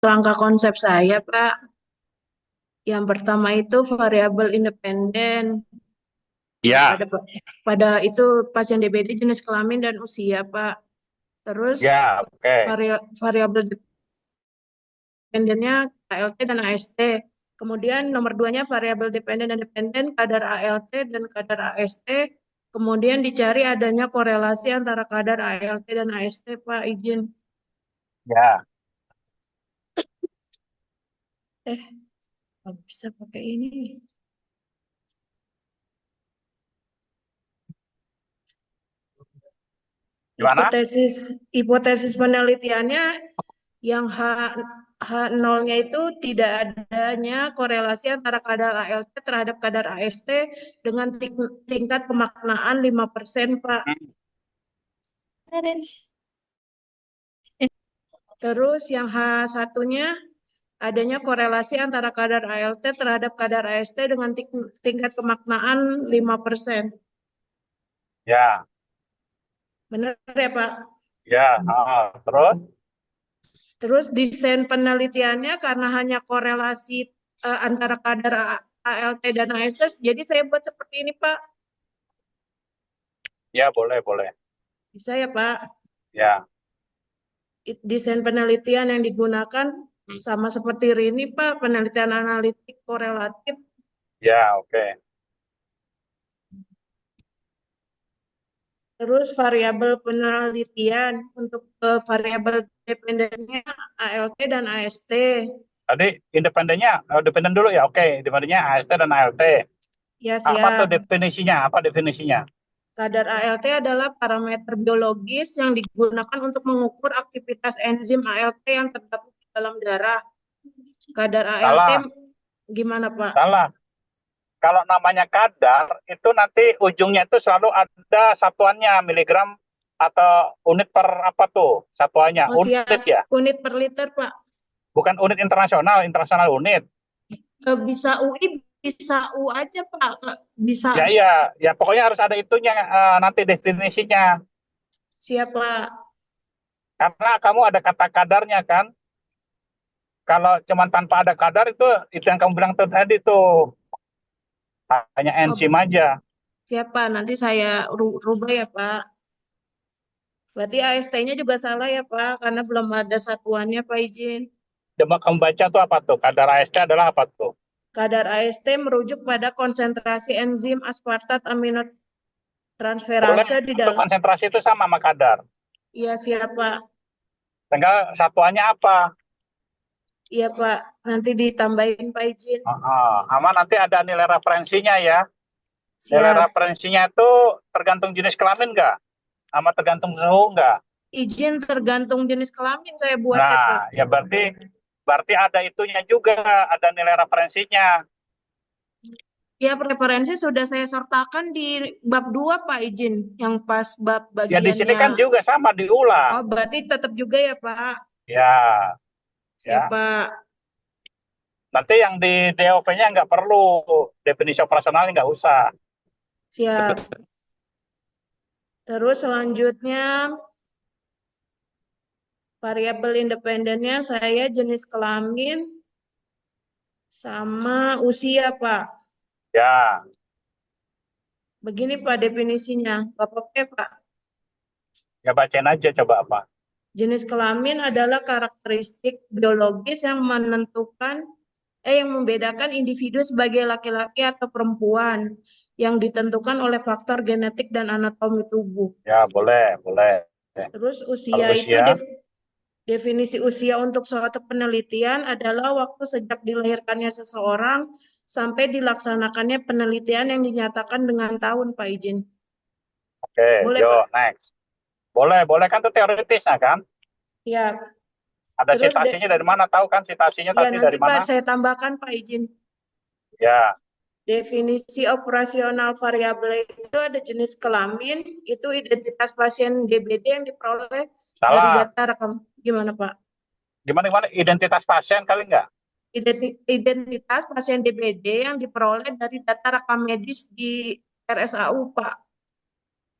Langkah konsep saya, Pak. Yang pertama itu variabel independen. Nah, Ya, pada itu pasien DBD jenis kelamin dan usia, Pak. Terus ya, oke. variabel dependennya ALT dan AST. Kemudian nomor duanya variabel dependen dan dependen kadar ALT dan kadar AST. Kemudian dicari adanya korelasi antara kadar ALT dan AST, Pak. Izin. Ya, Eh, nggak bisa pakai ini. gimana? Hipotesis penelitiannya yang H 0-nya itu tidak adanya korelasi antara kadar ALT terhadap kadar AST dengan tingkat pemaknaan 5%, Pak. Hmm. Terus yang H satunya adanya korelasi antara kadar ALT terhadap kadar AST dengan tingkat pemaknaan 5%. Ya, Benar ya, Pak? ya, terus? Terus desain penelitiannya karena hanya korelasi antara kadar ALT dan AST, jadi saya buat seperti ini, Pak. Ya, boleh, boleh. Bisa ya, Pak? Ya, Desain penelitian yang digunakan hmm, sama seperti Rini, Pak, penelitian analitik korelatif. ya, oke. Terus variabel penelitian untuk variabel dependennya ALT dan AST. Tadi independennya, dependen dulu ya, oke. Independennya AST dan ALT. Ya, Apa tuh siap. definisinya? Apa definisinya? Kadar ALT adalah parameter biologis yang digunakan untuk mengukur aktivitas enzim ALT yang terdapat di dalam darah. Kadar ALT Salah, gimana, Pak? salah. Kalau namanya kadar, itu nanti ujungnya itu selalu ada satuannya, miligram atau unit per apa tuh? Satuannya, Oh, unit siap. ya? Unit per liter, Pak. Bukan unit internasional, internasional unit. Bisa UI, bisa U aja, Pak. Bisa. Ya, iya, ya pokoknya harus ada itunya nanti definisinya. Siapa? Karena kamu ada kata kadarnya kan. Kalau cuma tanpa ada kadar itu yang kamu bilang tuh tadi tuh hanya enzim Oh, aja. siapa? Nanti saya rubah ya, Pak. Berarti AST-nya juga salah ya, Pak, karena belum ada satuannya, Pak, izin. Coba kamu baca tuh apa tuh? Kadar AST adalah apa tuh? Kadar AST merujuk pada konsentrasi enzim aspartat Boleh aminotransferase di untuk dalam. konsentrasi itu sama kadar. Iya, siapa? Tinggal satuannya apa? Iya, Pak. Nanti ditambahin, Pak, izin. Sama nanti ada nilai referensinya ya. Nilai Siap. referensinya itu tergantung jenis kelamin nggak? Sama tergantung suhu nggak? Izin tergantung jenis kelamin saya buat ya, Pak. Nah, ya berarti berarti ada itunya juga, ada nilai referensinya. Ya, preferensi sudah saya sertakan di bab 2 Pak, izin. Yang pas bab Ya di sini bagiannya. kan juga sama Oh, diulang. berarti tetap juga ya, Pak. Ya, ya. Siapa? Nanti yang di DOV-nya nggak perlu, definisi operasionalnya nggak usah. Siap. Terus selanjutnya variabel independennya saya jenis kelamin sama usia, Pak. Ya, Begini Pak definisinya. Gak apa-apa ya, Pak. ya bacain aja coba apa. Jenis kelamin adalah karakteristik biologis yang yang membedakan individu sebagai laki-laki atau perempuan yang ditentukan oleh faktor genetik dan anatomi tubuh. Ya, boleh, boleh. Terus Kalau usia itu usia, definisi usia untuk suatu penelitian adalah waktu sejak dilahirkannya seseorang sampai dilaksanakannya penelitian yang dinyatakan dengan tahun, Pak, izin. oke, Boleh, yo, Pak? next. Boleh, boleh kan itu teoritisnya kan? Ya. Ada Terus citasinya dari mana? Tahu kan citasinya ya tadi nanti dari Pak mana? saya tambahkan, Pak, izin. Ya, Definisi operasional variabel itu ada jenis kelamin, itu identitas pasien DBD yang diperoleh dari salah. data rekam. Gimana, Pak? Gimana, gimana? Identitas pasien kali nggak? Identitas pasien DBD yang diperoleh dari data rekam medis di RSAU, Pak.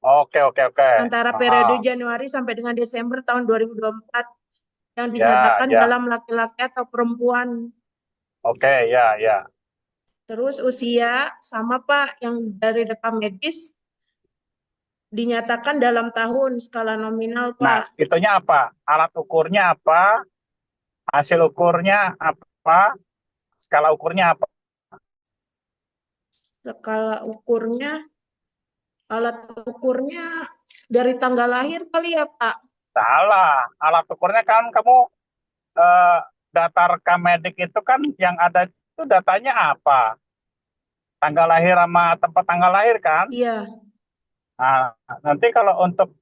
Oke, oke, oke. Antara periode Aha. Januari sampai dengan Desember tahun 2024. yang Ya, dinyatakan ya. dalam laki-laki atau perempuan. Oke, ya, ya. Terus usia sama Pak, yang dari rekam medis dinyatakan dalam tahun skala nominal Nah, Pak. itunya apa? Alat ukurnya apa? Hasil ukurnya apa? Skala ukurnya apa? Skala ukurnya, alat ukurnya dari tanggal lahir kali ya Pak? Salah. Alat ukurnya kan kamu eh, data rekam medik itu kan yang ada itu datanya apa? Tanggal lahir sama tempat tanggal lahir kan? Iya, Nah, nanti kalau untuk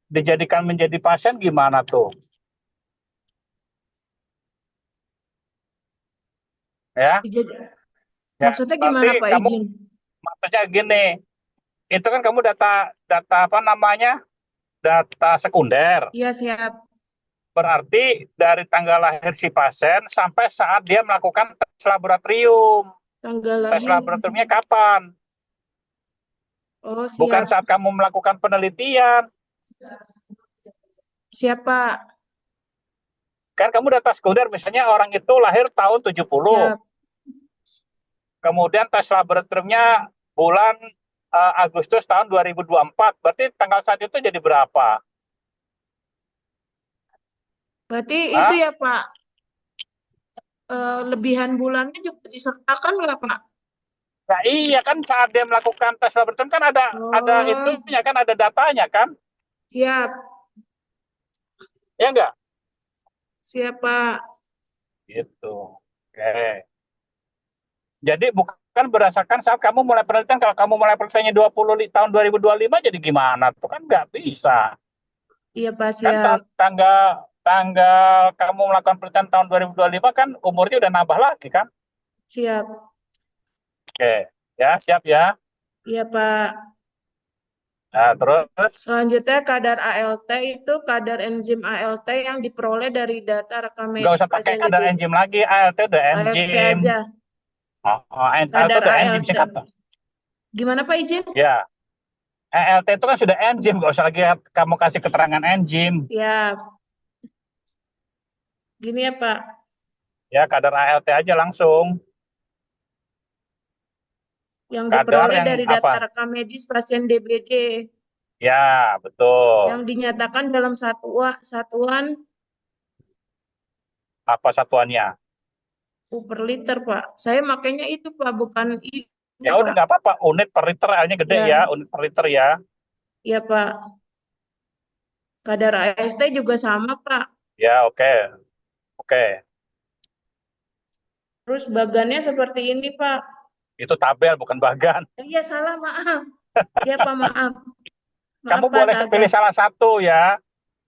dijadikan menjadi pasien gimana tuh? Ya, dijadi- ya maksudnya nanti gimana Pak kamu izin? maksudnya gini, itu kan kamu data data apa namanya? Data sekunder. Iya siap, Berarti dari tanggal lahir si pasien sampai saat dia melakukan tes laboratorium. tanggal Tes lahir. laboratoriumnya kapan? Oh Bukan siap, saat kamu melakukan penelitian. siap Pak, Kan kamu data sekunder, misalnya orang itu lahir tahun 70. siap. Kemudian tes laboratoriumnya bulan Agustus tahun 2024. Berarti tanggal saat itu jadi berapa? Berarti itu Hah? ya Pak, lebihan bulannya juga disertakan nggak Pak? Nah, iya kan saat dia melakukan tes laboratorium kan ada Oh, itunya kan ada datanya kan? siap, Ya enggak? siap Pak. Gitu. Oke. Jadi bukan berdasarkan saat kamu mulai penelitian. Kalau kamu mulai penelitiannya 20 tahun 2025 jadi gimana? Itu kan nggak bisa. Iya Pak, Kan siap, tanggal tanggal kamu melakukan penelitian tahun 2025 kan umurnya udah nambah lagi kan? siap. Oke. Ya, siap ya. Iya Pak. Nah, terus Selanjutnya kadar ALT itu kadar enzim ALT yang diperoleh dari data rekam nggak medis usah pakai pasien kadar DBD. enzim lagi. ALT udah ALT enzim. aja, Oh, oh, ALT kadar udah enzim ALT. singkatnya. Gimana Pak izin? Ya, ALT itu kan sudah enzim, nggak usah lagi kamu kasih keterangan enzim. Ya, gini ya Pak. Ya, kadar ALT aja langsung. Yang Kadar diperoleh yang dari data apa? rekam medis pasien DBD Ya, yang betul. dinyatakan dalam satuan Apa satuannya? per liter Pak. Saya makanya itu Pak, bukan itu Ya udah Pak. nggak apa-apa. Unit per liter L-nya gede ya. Ya, Unit per liter ya. ya Pak. Kadar AST juga sama Pak. Ya, oke. Oke. Terus bagannya seperti ini Pak. Itu tabel bukan bagan. Iya salah, maaf. Iya Pak, maaf. Maaf Kamu Pak, boleh tabel. pilih salah satu ya.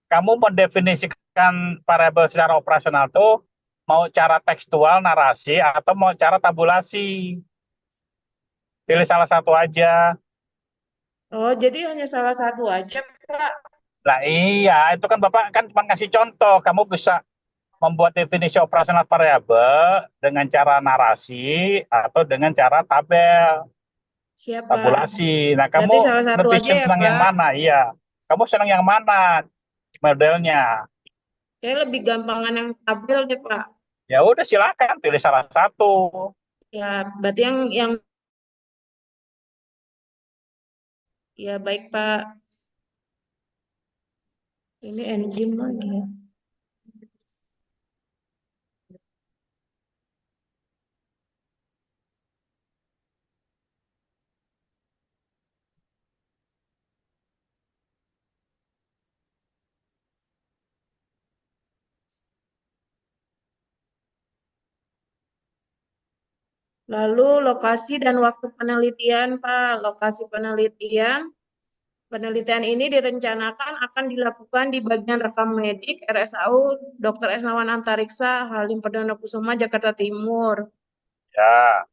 Kamu mendefinisikan variabel secara operasional tuh mau cara tekstual narasi atau mau cara tabulasi. Pilih salah satu aja. Oh, jadi hanya salah satu aja Pak. Nah iya, itu kan Bapak kan cuma ngasih contoh. Kamu bisa membuat definisi operasional variabel dengan cara narasi atau dengan cara tabel, Siap Pak. tabulasi. Nah, Berarti kamu salah satu lebih aja ya senang yang Pak. mana? Iya. Kamu senang yang mana modelnya? Saya lebih gampangan yang tabel deh Pak. Ya udah silakan pilih salah satu. Ya, berarti yang ya baik Pak. Ini enzim lagi ya. Lalu lokasi dan waktu penelitian Pak. Lokasi penelitian. Penelitian ini direncanakan akan dilakukan di bagian rekam medik RSAU Dr. Esnawan Antariksa, Halim Perdana Kusuma, Jakarta Timur. Ya,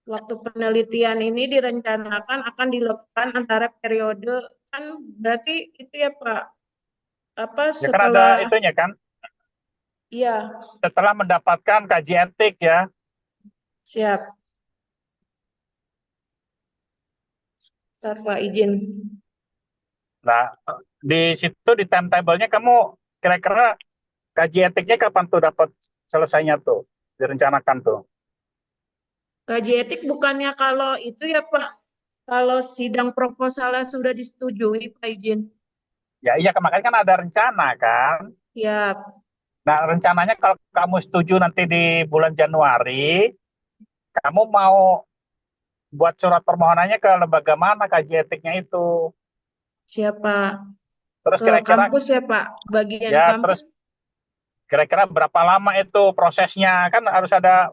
Waktu penelitian ini direncanakan akan dilakukan antara periode, kan berarti itu ya Pak, apa ya kan ada setelah, itunya kan. ya Setelah mendapatkan kaji etik ya. siap, Ntar, Pak izin. Nah, di situ di timetable-nya kamu kira-kira kaji etiknya kapan tuh dapat selesainya tuh, direncanakan tuh? Kaji etik bukannya kalau itu ya Pak, kalau sidang proposalnya sudah disetujui Pak izin. Ya iya, kemarin kan ada rencana kan. Ya, Nah, rencananya kalau kamu setuju nanti di bulan Januari, kamu mau buat surat permohonannya ke lembaga mana kaji etiknya itu? siapa? Terus Ke kira-kira kampus ya Pak, bagian ya kampus. terus kira-kira berapa lama itu prosesnya? Kan harus ada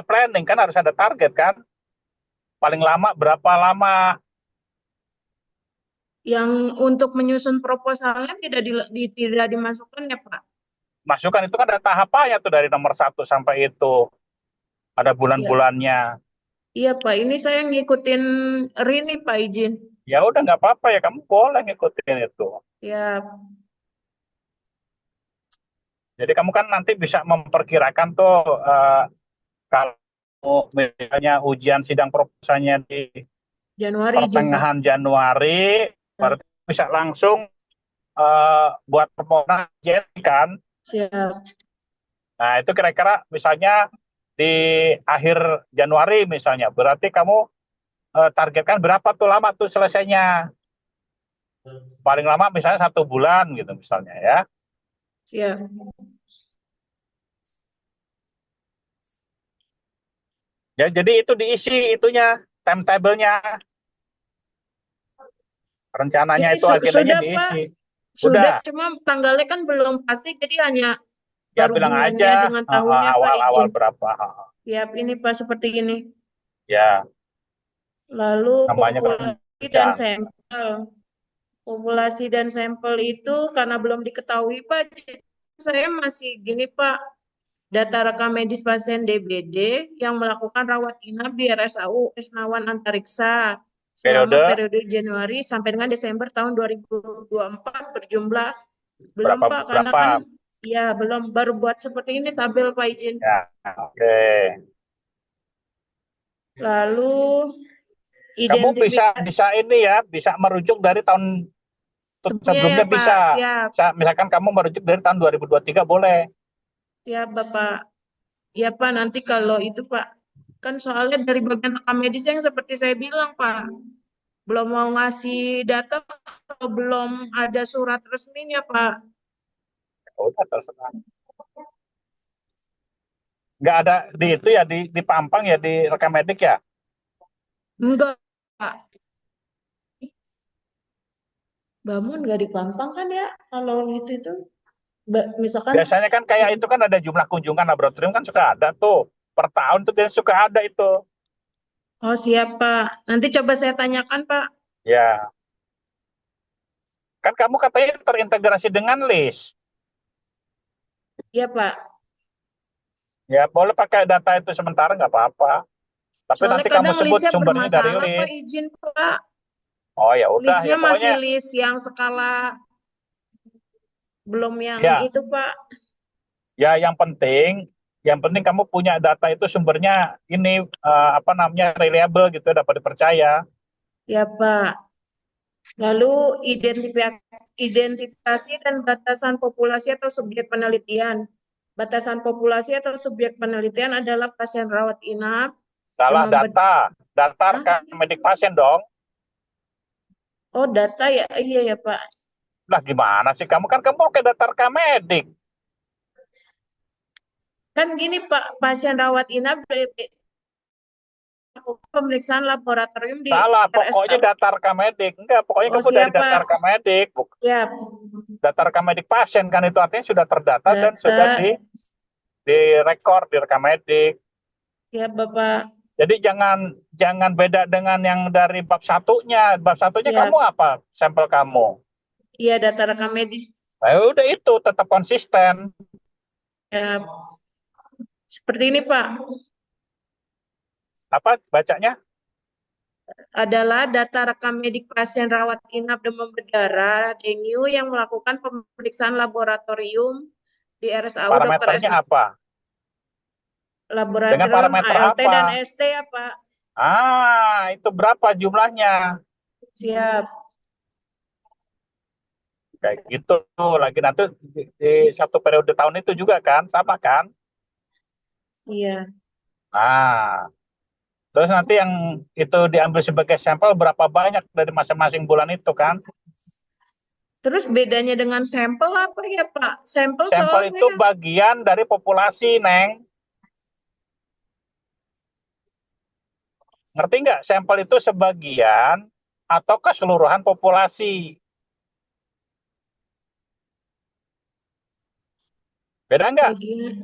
planning kan, harus ada target kan? Paling lama berapa lama? Yang untuk menyusun proposalnya tidak dimasukkan ya Pak. Masukan itu kan ada tahapannya tuh dari nomor satu sampai itu. Ada Ya, bulan-bulannya. iya Pak, ini saya ngikutin Rini Pak izin. Ya udah nggak apa-apa ya, kamu boleh ngikutin itu. Ya, Jadi kamu kan nanti bisa memperkirakan tuh kalau misalnya ujian sidang proposalnya di Januari izin Pak. pertengahan Januari, Ya, berarti bisa langsung buat permohonan ujian kan. siap. Nah itu kira-kira misalnya di akhir Januari misalnya, berarti kamu targetkan berapa tuh lama tuh selesainya? Paling lama misalnya 1 bulan gitu misalnya ya. Siap. Ya, jadi itu diisi itunya, timetable-nya, rencananya Ini itu agendanya sudah Pak, diisi. sudah Udah, cuma tanggalnya kan belum pasti, jadi hanya ya baru bilang bulannya aja dengan tahunnya Pak awal-awal izin. berapa. Siap ini Pak seperti ini. Ya, Lalu namanya kan populasi dan ujian. sampel. Populasi dan sampel itu karena belum diketahui Pak, jadi saya masih gini Pak, data rekam medis pasien DBD yang melakukan rawat inap di RSAU Esnawan Antariksa selama Periode periode Januari sampai dengan Desember tahun 2024 berjumlah belum berapa Pak, karena berapa kan ya belum, baru buat seperti ini tabel Pak izin. ya. Oke. Lalu Kamu bisa identifikasi bisa ini ya, bisa merujuk dari tahun sebelumnya ya sebelumnya Pak, bisa. siap. Misalkan kamu merujuk dari tahun 2023 boleh. Siap Bapak. Ya Pak, nanti kalau itu Pak, kan soalnya dari bagian rekam medis yang seperti saya bilang Pak, belum mau ngasih data kalau belum ada surat resminya Pak. Udah terserah. Nggak ada di itu ya, di Pampang ya, di rekam medik ya. Enggak Pak, Bamun nggak dipampang kan ya kalau gitu itu. Misalkan, Biasanya kan kayak itu kan ada jumlah kunjungan laboratorium kan suka ada tuh. Per tahun tuh dia suka ada itu. oh siap Pak, nanti coba saya tanyakan Pak. Ya, kan kamu katanya terintegrasi dengan list. Iya Pak, Ya, boleh pakai data itu sementara nggak apa-apa. Tapi soalnya nanti kamu kadang sebut listnya sumbernya dari bermasalah Pak list. izin Pak. Oh ya udah, Listnya ya masih pokoknya list yang skala, belum yang ya, itu Pak. ya yang penting kamu punya data itu sumbernya ini apa namanya reliable gitu, dapat dipercaya. Ya Pak. Lalu identifikasi dan batasan populasi atau subjek penelitian. Batasan populasi atau subjek penelitian adalah pasien rawat inap, Salah demam berdarah. data rekam medik pasien dong. Oh, data ya, iya ya Pak. Lah gimana sih kamu pakai data rekam medik. Kan gini Pak, pasien rawat inap pemeriksaan laboratorium di Salah, pokoknya RSAU. data rekam medik. Enggak, pokoknya Oh, kamu dari data siapa? rekam medik. Siap. Data rekam medik pasien kan itu artinya sudah terdata dan sudah Data, direkord di rekam medik. siap Bapak. Jadi jangan jangan beda dengan yang dari bab satunya. Bab satunya kamu Siap. apa? Sampel kamu. Iya, data rekam medis. Nah, udah itu tetap konsisten. Siap. Seperti ini Pak. Apa bacanya? Adalah data rekam medik pasien rawat inap demam berdarah dengue yang melakukan pemeriksaan laboratorium di RSAU Dr. Parameternya Esna. apa? Dengan Laboratorium parameter ALT apa? dan ST ya Pak. Itu berapa jumlahnya? Siap. Kayak gitu lagi nanti di satu periode tahun itu juga kan, sama kan? Iya. Nah, terus nanti yang itu diambil sebagai sampel berapa banyak dari masing-masing bulan itu kan? Terus bedanya dengan sampel apa ya, Pak? Sampel Sampel soalnya itu saya, bagian dari populasi, Neng. Ngerti nggak? Sampel itu sebagian atau keseluruhan populasi. Beda nggak? bagian.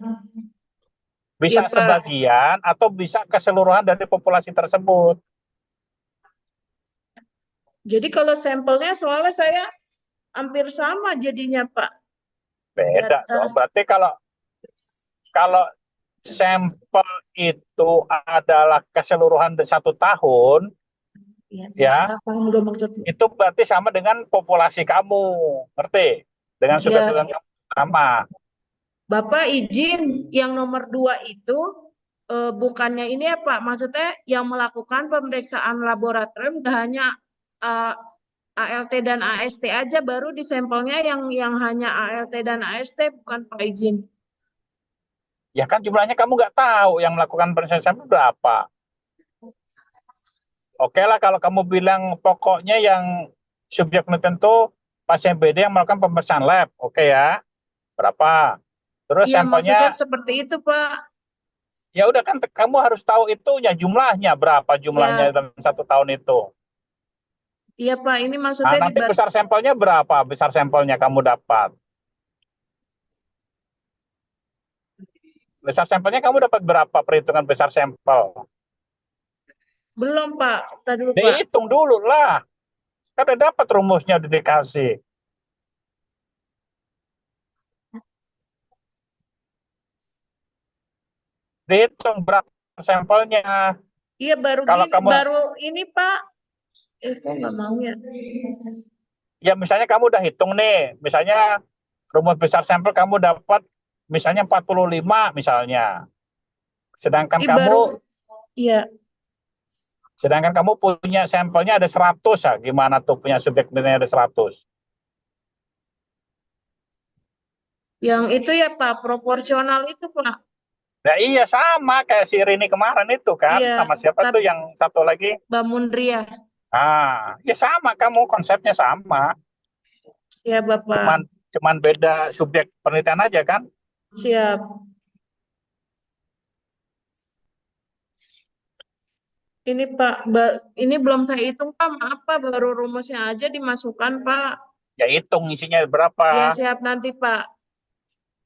Bisa Ya, Pak. sebagian atau bisa keseluruhan dari populasi tersebut. Jadi kalau sampelnya soalnya saya hampir sama jadinya, Pak. Beda Data. dong. Berarti kalau kalau sampel itu adalah keseluruhan dari 1 tahun, Ya, ya, apa nggak maksudnya? itu berarti sama dengan populasi kamu, ngerti? Dengan subjek Ya, kamu sama. Bapak izin yang nomor 2 itu bukannya ini ya Pak, maksudnya yang melakukan pemeriksaan laboratorium gak hanya eh, ALT dan AST aja, baru di sampelnya yang hanya ALT dan AST, bukan Pak izin. Ya kan jumlahnya kamu nggak tahu yang melakukan penelitian sampel berapa. Oke lah kalau kamu bilang pokoknya yang subjek penelitian itu pasien BD yang melakukan pemeriksaan lab, oke ya, berapa? Terus Iya, maksudnya sampelnya, seperti itu Pak. ya udah kan kamu harus tahu itunya jumlahnya berapa jumlahnya Ya, dalam 1 tahun itu. iya Pak, ini Nah, maksudnya nanti besar sampelnya berapa? Besar sampelnya kamu dapat. Besar sampelnya kamu dapat berapa perhitungan besar sampel? belum Pak, tadi dulu Pak. Dihitung dulu lah. Kan udah dapat rumusnya udah dikasih. Dihitung berapa sampelnya. Iya baru Kalau gini, kamu, baru ini Pak. Kok nggak mau ya? ya misalnya kamu udah hitung nih, misalnya rumus besar sampel kamu dapat misalnya 45 misalnya. Sedangkan Ini kamu baru, iya. sedangkan kamu punya sampelnya ada 100 ya. Gimana tuh punya subjek penelitiannya ada 100? Yang itu ya Pak, proporsional itu Pak. Nah iya sama kayak si Rini kemarin itu kan, Iya, sama siapa tuh tapi yang satu lagi? Mbak Mundria. Ya sama kamu konsepnya sama, Siap Bapak. cuman cuman beda subjek penelitian aja kan? Siap. Ini Pak, ini belum saya hitung Pak, maaf Pak, baru rumusnya aja dimasukkan Pak. Ya hitung isinya berapa? Ya siap nanti Pak.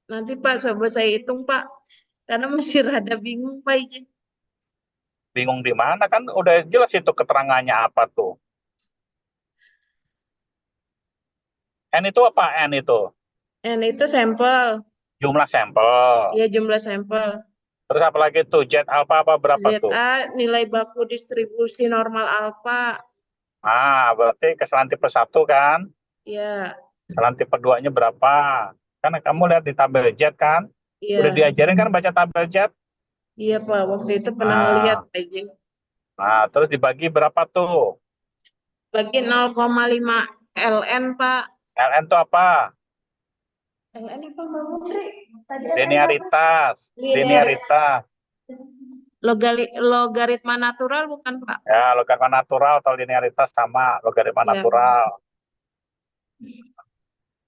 Nanti Pak, coba saya hitung Pak. Karena masih rada bingung Pak izin. Bingung di mana kan? Udah jelas itu keterangannya apa tuh? N itu apa N itu? N itu sampel. Jumlah sampel. Ya jumlah sampel. Terus apa lagi tuh? Z alpha apa berapa tuh? ZA nilai baku distribusi normal alfa. Berarti kesalahan tipe 1 kan? Ya, Kesalahan tipe 2-nya berapa? Karena kamu lihat di tabel Z kan? Udah iya. diajarin kan baca tabel Z? Iya Pak, waktu itu pernah ngeliat Nah, Pak izin. terus dibagi berapa tuh? Bagi 0,5 LN Pak. LN itu apa? LN apa Mbak Putri? Tadi LN apa? Linearitas. Linear. Linearitas. Logaritma natural bukan Pak? Ya, logaritma natural atau linearitas sama logaritma Ya. natural.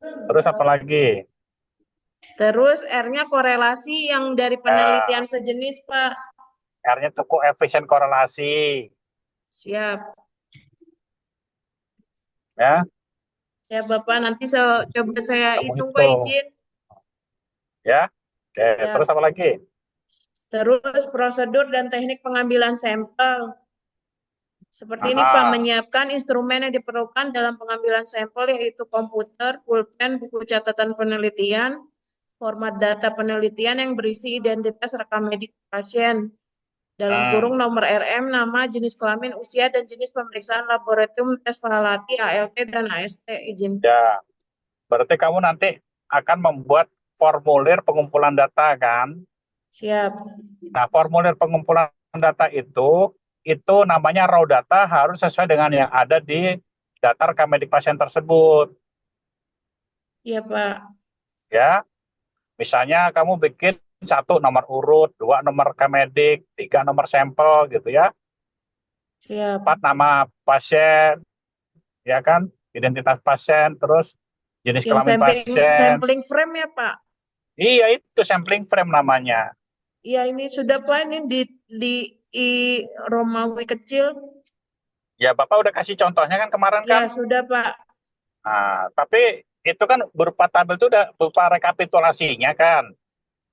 Terus apa lagi? Terus R-nya korelasi yang dari Ya, penelitian sejenis Pak. R-nya itu koefisien korelasi. Siap. Ya, Ya Bapak, nanti coba saya kamu hitung Pak hitung. izin. Ya, oke. Terus Ya. apa lagi? Terus prosedur dan teknik pengambilan sampel. Seperti ini Pak, Aha. menyiapkan instrumen yang diperlukan dalam pengambilan sampel yaitu komputer, pulpen, buku catatan penelitian, format data penelitian yang berisi identitas rekam medik pasien, dalam Hmm, kurung nomor RM, nama, jenis kelamin, usia, dan jenis pemeriksaan laboratorium tes Valati, ALT, dan AST. Izin. ya. Berarti kamu nanti akan membuat formulir pengumpulan data kan? Siap. Nah, formulir pengumpulan data itu namanya raw data harus sesuai dengan yang ada di data rekam medik pasien tersebut. Iya, Pak. Ya. Misalnya kamu bikin satu nomor urut, dua nomor Kemedik, tiga nomor sampel gitu ya, empat Siap. nama pasien, ya kan, identitas pasien, terus jenis Yang kelamin pasien. sampling frame ya, Pak. Iya itu sampling frame namanya. Iya, ini sudah, Pak. Ini di i Romawi kecil. Ya Bapak udah kasih contohnya kan kemarin Ya, kan. sudah, Pak. Nah, tapi itu kan berupa tabel itu udah berupa rekapitulasinya kan.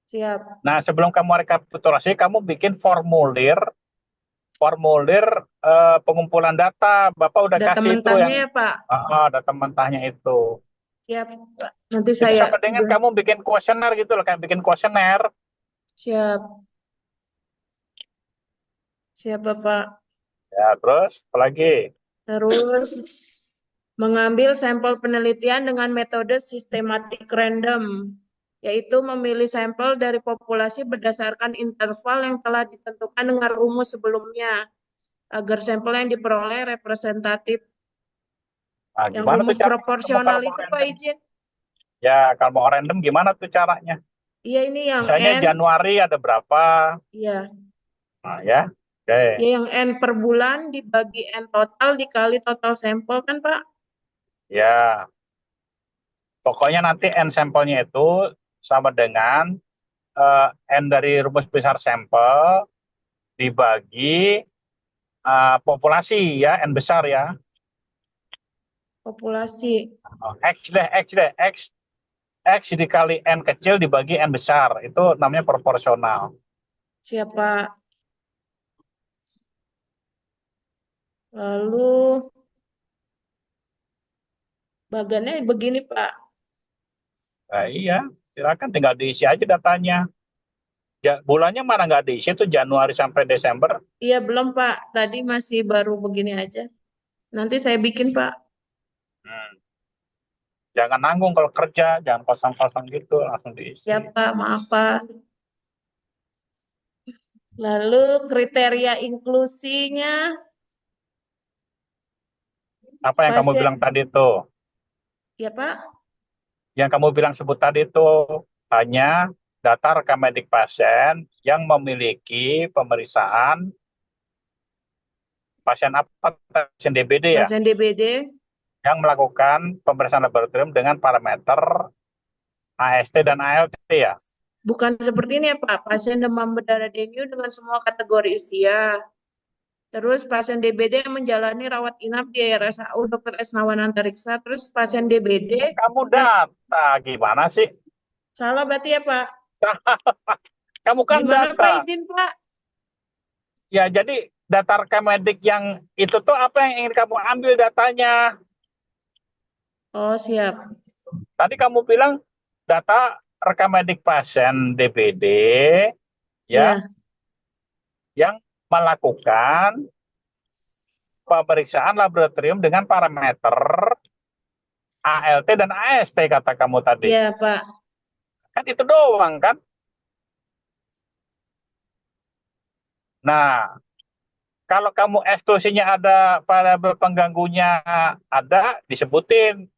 Siap. Nah sebelum kamu rekapitulasi, kamu bikin formulir formulir pengumpulan data. Bapak udah Data kasih itu mentahnya yang ya, Pak. data mentahnya itu. Siap, Pak. Nanti Itu saya sama dengan kamu bikin kuesioner gitu loh, kayak bikin kuesioner. siap. Siap, Bapak. Ya, terus apalagi? Terus mengambil sampel penelitian dengan metode sistematik random, yaitu memilih sampel dari populasi berdasarkan interval yang telah ditentukan dengan rumus sebelumnya, agar sampel yang diperoleh representatif. Nah, Yang gimana tuh rumus caranya kamu proporsional kalau mau itu, Pak random? Izin. Ya, kalau mau random gimana tuh caranya? Iya, ini yang Misalnya N. Januari ada berapa? Iya. Nah, ya. Oke. Ya, yang N per bulan dibagi N total dikali total sampel kan, Pak? Ya, pokoknya nanti N sampelnya itu sama dengan N dari rumus besar sampel dibagi populasi ya, N besar ya. Populasi. X dikali N kecil dibagi N besar. Itu namanya proporsional. Siapa? Lalu bagannya begini, Pak. Nah, iya, silakan tinggal diisi aja datanya. Ya, bulannya mana nggak diisi itu Januari sampai Desember. Iya, belum, Pak. Tadi masih baru begini aja. Nanti saya bikin, Pak. Hmm. Jangan nanggung kalau kerja, jangan kosong-kosong gitu, langsung Ya, diisi. Pak. Maaf, Pak. Lalu kriteria inklusinya Apa yang kamu pasien. bilang tadi tuh? Ya, Pak. Yang kamu bilang sebut tadi itu hanya data rekam medik pasien yang memiliki pemeriksaan pasien apa? Pasien DBD ya, Pasien DBD. yang melakukan pemeriksaan laboratorium dengan parameter AST dan ALT ya. Bukan seperti ini ya, Pak. Pasien demam berdarah dengue dengan semua kategori usia. Terus pasien DBD yang menjalani rawat inap di RSAU Dr. Esnawan Antariksa. Terus pasien DBD Kan kamu yang data, gimana sih? salah berarti ya, Pak. Kamu kan Gimana, Pak? data. Izin, Pak. Ya, jadi data rekam medik yang itu tuh apa yang ingin kamu ambil datanya? Oh, siap. Tadi kamu bilang data rekam medik pasien DBD ya Iya. yang melakukan pemeriksaan laboratorium dengan parameter ALT dan AST kata kamu tadi. Iya, Pak. Kan itu doang kan? Nah, kalau kamu eksklusinya ada variabel pengganggunya ada disebutin.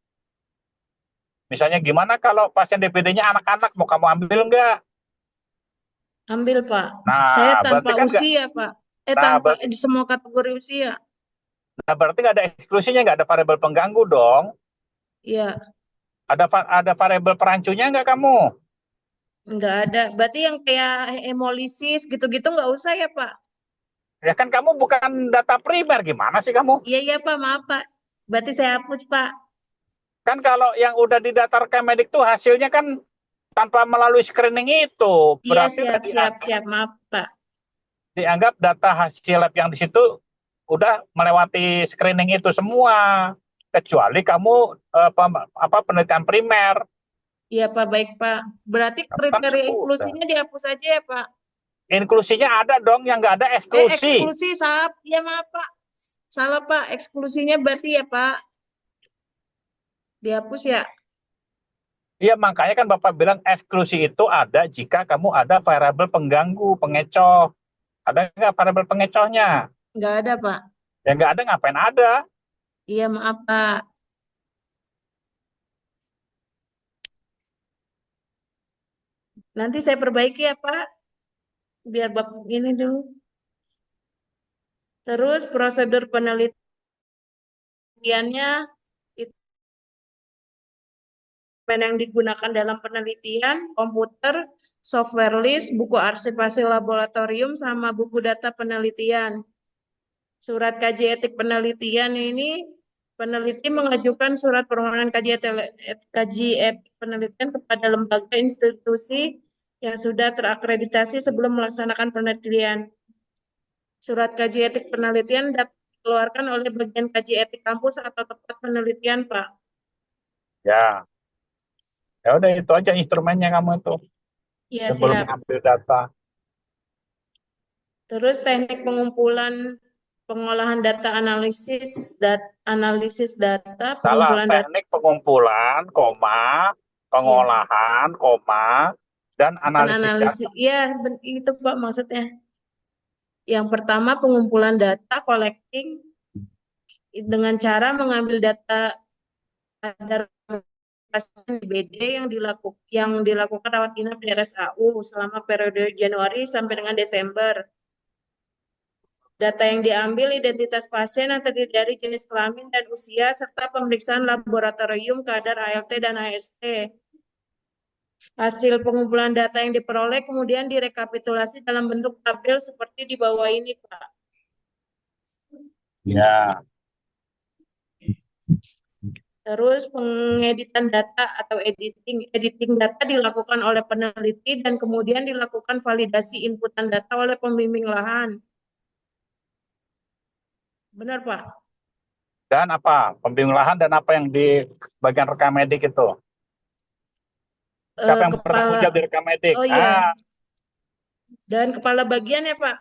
Misalnya gimana kalau pasien DBD-nya anak-anak mau kamu ambil enggak? Ambil, Pak. Saya Nah, tanpa berarti kan enggak. usia, Pak. Nah, Tanpa berarti, di semua kategori usia. berarti nggak ada eksklusinya, nggak ada variabel pengganggu dong. Iya, Ada variabel perancunya nggak kamu? nggak ada. Berarti yang kayak hemolisis gitu-gitu nggak usah ya, Pak? Ya kan kamu bukan data primer, gimana sih kamu? Iya, iya, Pak. Maaf, Pak. Berarti saya hapus, Pak. Kan kalau yang udah didatarkan medik tuh hasilnya kan tanpa melalui screening itu, Iya, berarti udah siap, siap, siap. Maaf, Pak. dianggap data hasil lab yang di situ udah melewati screening itu semua, kecuali kamu penelitian primer. Iya, Pak. Baik, Pak. Berarti Kamu kan kriteria sudah. inklusinya dihapus aja ya, Pak? Inklusinya ada dong, yang nggak ada eksklusi. Eksklusi, salah. Iya, maaf, Pak. Salah, Pak. Eksklusinya berarti ya, Pak. Dihapus ya? Iya, makanya kan Bapak bilang eksklusi itu ada jika kamu ada variabel pengganggu, pengecoh. Ada nggak variabel pengecohnya? Nggak ada, Pak. Ya nggak ada, ngapain ada? Iya, maaf, Pak. Nanti saya perbaiki ya Pak, biar Bapak ini dulu. Terus prosedur penelitiannya itu yang digunakan dalam penelitian, komputer, software list, buku arsipasi laboratorium, sama buku data penelitian. Surat kaji etik penelitian ini, peneliti mengajukan surat permohonan kaji etik penelitian kepada lembaga institusi yang sudah terakreditasi sebelum melaksanakan penelitian. Surat kaji etik penelitian dapat dikeluarkan oleh bagian kaji etik kampus atau tempat penelitian, Pak. Ya, ya udah itu aja instrumennya kamu itu Iya, sebelum siap. mengambil data. Terus teknik pengolahan data analisis data, Salah, pengumpulan data, teknik pengumpulan, koma, ya, pengolahan, koma, dan dan analisis data. analisis. Ya, itu Pak maksudnya. Yang pertama pengumpulan data, collecting dengan cara mengambil data kadar pasien di BD yang dilakukan rawat inap di RSAU selama periode Januari sampai dengan Desember. Data yang diambil identitas pasien yang terdiri dari jenis kelamin dan usia serta pemeriksaan laboratorium kadar ALT dan AST. Hasil pengumpulan data yang diperoleh kemudian direkapitulasi dalam bentuk tabel seperti di bawah ini, Pak. Ya, Terus pengeditan data atau editing data dilakukan oleh peneliti dan kemudian dilakukan validasi inputan data oleh pembimbing lahan. Benar, Pak? dan apa? Pembimbing lahan dan apa yang di bagian rekam medik itu? Siapa yang bertanggung Kepala, jawab di rekam medik? oh iya, dan kepala bagian ya, Pak?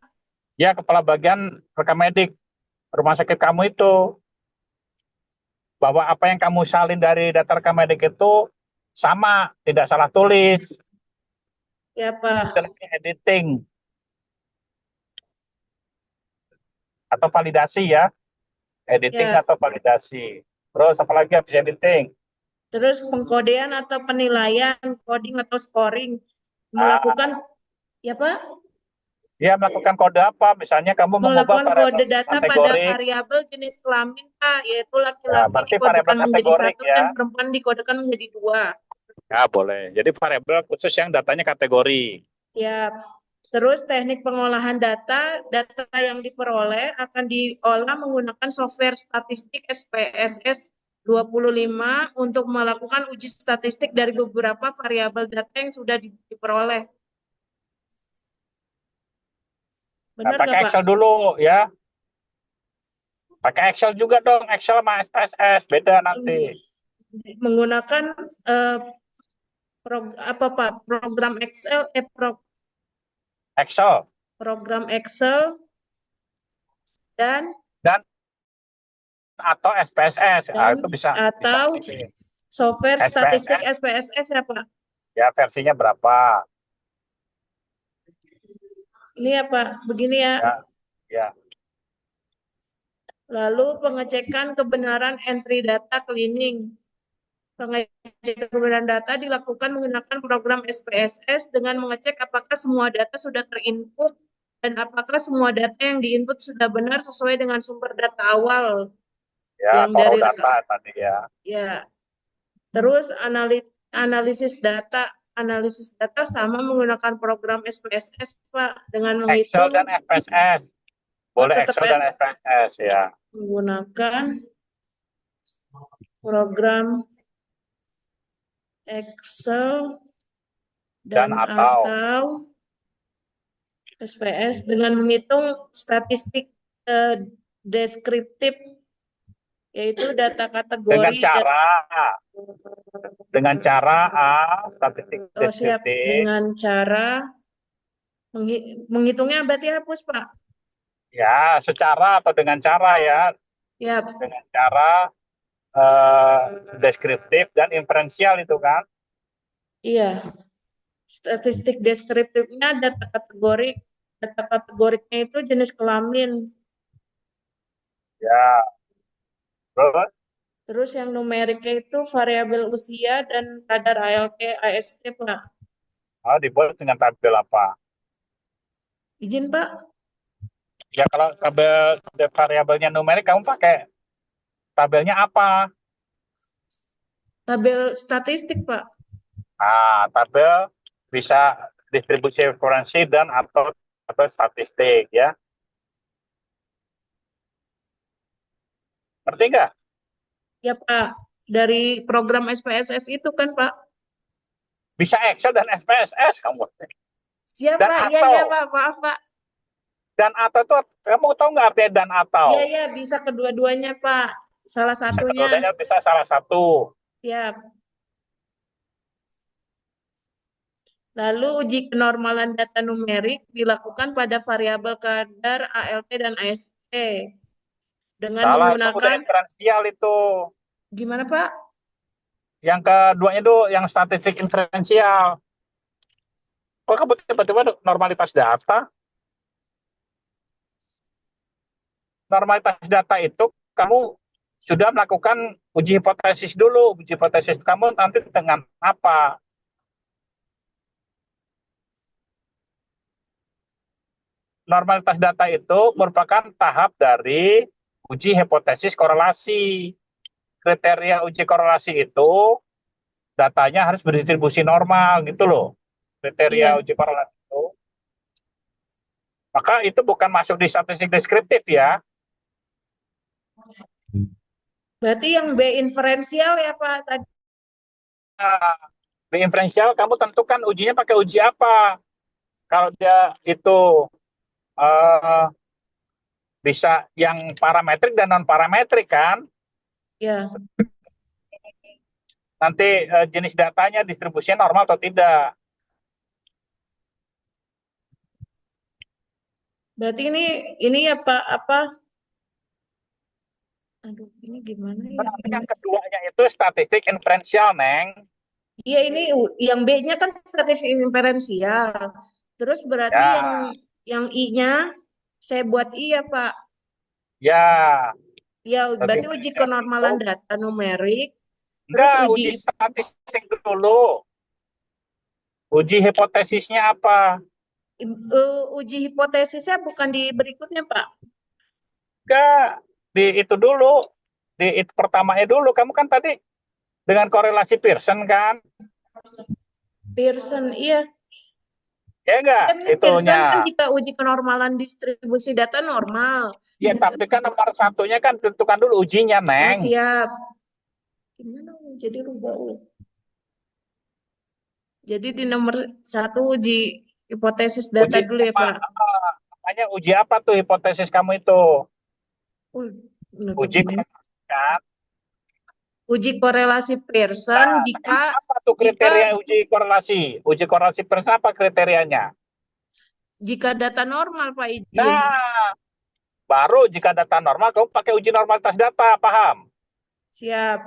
Ya kepala bagian rekam medik rumah sakit kamu itu, bahwa apa yang kamu salin dari data rekam medik itu sama, tidak salah tulis. Ya, Itu Pak. namanya editing atau validasi ya. Editing Ya, atau validasi. Terus apa lagi habis editing? terus pengkodean atau penilaian, coding atau scoring Ah, melakukan ya, Pak? dia melakukan kode apa? Misalnya kamu mengubah Melakukan variabel kode data pada kategori. variabel jenis kelamin, Pak, yaitu Ya, laki-laki berarti variabel dikodekan menjadi kategorik satu ya. dan perempuan dikodekan menjadi dua. Ya, boleh. Jadi variabel khusus yang datanya kategori. Ya, terus teknik pengolahan data, data yang diperoleh akan diolah menggunakan software statistik SPSS 25 untuk melakukan uji statistik dari beberapa variabel data yang sudah diperoleh. Nah, Benar nggak, pakai Pak? Excel dulu ya. Pakai Excel juga dong. Excel sama SPSS beda nanti. Menggunakan eh, apa Pak? Program Excel, Excel program Excel dan dan atau SPSS. Ah, dan itu bisa bisa atau ini. software statistik SPSS SPSS ya Pak. ya versinya berapa? Ini ya Pak, begini ya. Ya, ya. Lalu pengecekan kebenaran entry data cleaning. Pengecekan kebenaran data dilakukan menggunakan program SPSS dengan mengecek apakah semua data sudah terinput dan apakah semua data yang diinput sudah benar sesuai dengan sumber data awal Ya, yang Toro dari data tadi ya. ya. Terus analisis data sama menggunakan program SPSS Pak dengan Excel menghitung dan SPSS. Boleh tetap Excel dan SPSS ya. menggunakan program Excel Dan dan atau atau SPS dengan menghitung statistik deskriptif yaitu data dengan kategori cara dengan cara statistik oh siap deskriptif dengan cara menghitungnya berarti hapus Pak. ya, secara atau dengan cara ya, Ya, dengan cara deskriptif dan inferensial itu kan. iya. Statistik deskriptifnya data kategoriknya itu jenis kelamin. Ya, terus Terus yang numeriknya itu variabel usia dan kadar ALT, AST, Pak. Oh, dibuat dengan tabel apa? Izin, Pak. Ya kalau tabel variabelnya numerik, kamu pakai tabelnya apa? Tabel statistik, Pak. Tabel bisa distribusi referensi dan atau tabel statistik ya. Ngerti nggak? Ya, Pak. Dari program SPSS itu kan, Pak. Bisa Excel dan SPSS kamu. Dan Siapa? Iya, iya, atau Pak. Maaf, Pak. itu kamu tahu nggak artinya dan atau? Iya, iya, bisa kedua-duanya, Pak. Salah Bisa satunya. keduanya bisa salah satu. Ya. Lalu uji kenormalan data numerik dilakukan pada variabel kadar ALT dan AST dengan Salah itu udah menggunakan inferensial itu. gimana, Pak? Yang keduanya itu yang statistik inferensial. Kok kamu tiba-tiba normalitas data? Normalitas data itu kamu sudah melakukan uji hipotesis dulu. Uji hipotesis kamu nanti dengan apa? Normalitas data itu merupakan tahap dari uji hipotesis korelasi. Kriteria uji korelasi itu datanya harus berdistribusi normal gitu loh. Kriteria Iya. uji korelasi itu. Maka itu bukan masuk di statistik deskriptif ya. Berarti yang B inferensial ya, Pak, tadi. Nah, di inferensial kamu tentukan ujinya pakai uji apa. Kalau dia itu eh, bisa yang parametrik dan non parametrik kan, Ya. nanti jenis datanya distribusinya normal atau tidak. Berarti ini ya, Pak, apa? Aduh, ini gimana ya? Nah, yang keduanya itu statistik inferensial, Neng. Iya, ini yang B-nya kan statistik inferensial. Terus berarti Ya, yang I-nya saya buat I ya, Pak. ya. Ya, Statistik berarti uji inferensial itu kenormalan data numerik, terus enggak uji statistik dulu. Uji hipotesisnya apa? uji hipotesisnya bukan di berikutnya, Pak. Enggak, di itu dulu. Di itu pertamanya dulu. Kamu kan tadi dengan korelasi Pearson kan? Pearson, iya. Ya enggak, Kan ini itunya. Pearson kan jika uji kenormalan distribusi data normal. Ya, tapi kan nomor satunya kan tentukan dulu ujinya, Oh, Neng. siap. Gimana? Jadi rubah. Jadi di nomor satu uji hipotesis data Uji dulu ya, Pak. namanya uji apa tuh hipotesis kamu itu? Uh, nutup Uji ini. korelasi kan? Uji korelasi Pearson Nah, jika sekarang apa tuh jika kriteria uji korelasi? Uji korelasi Pearson apa kriterianya? jika data normal, Pak, izin. Nah, baru jika data normal kamu pakai uji normalitas data, paham? Siap.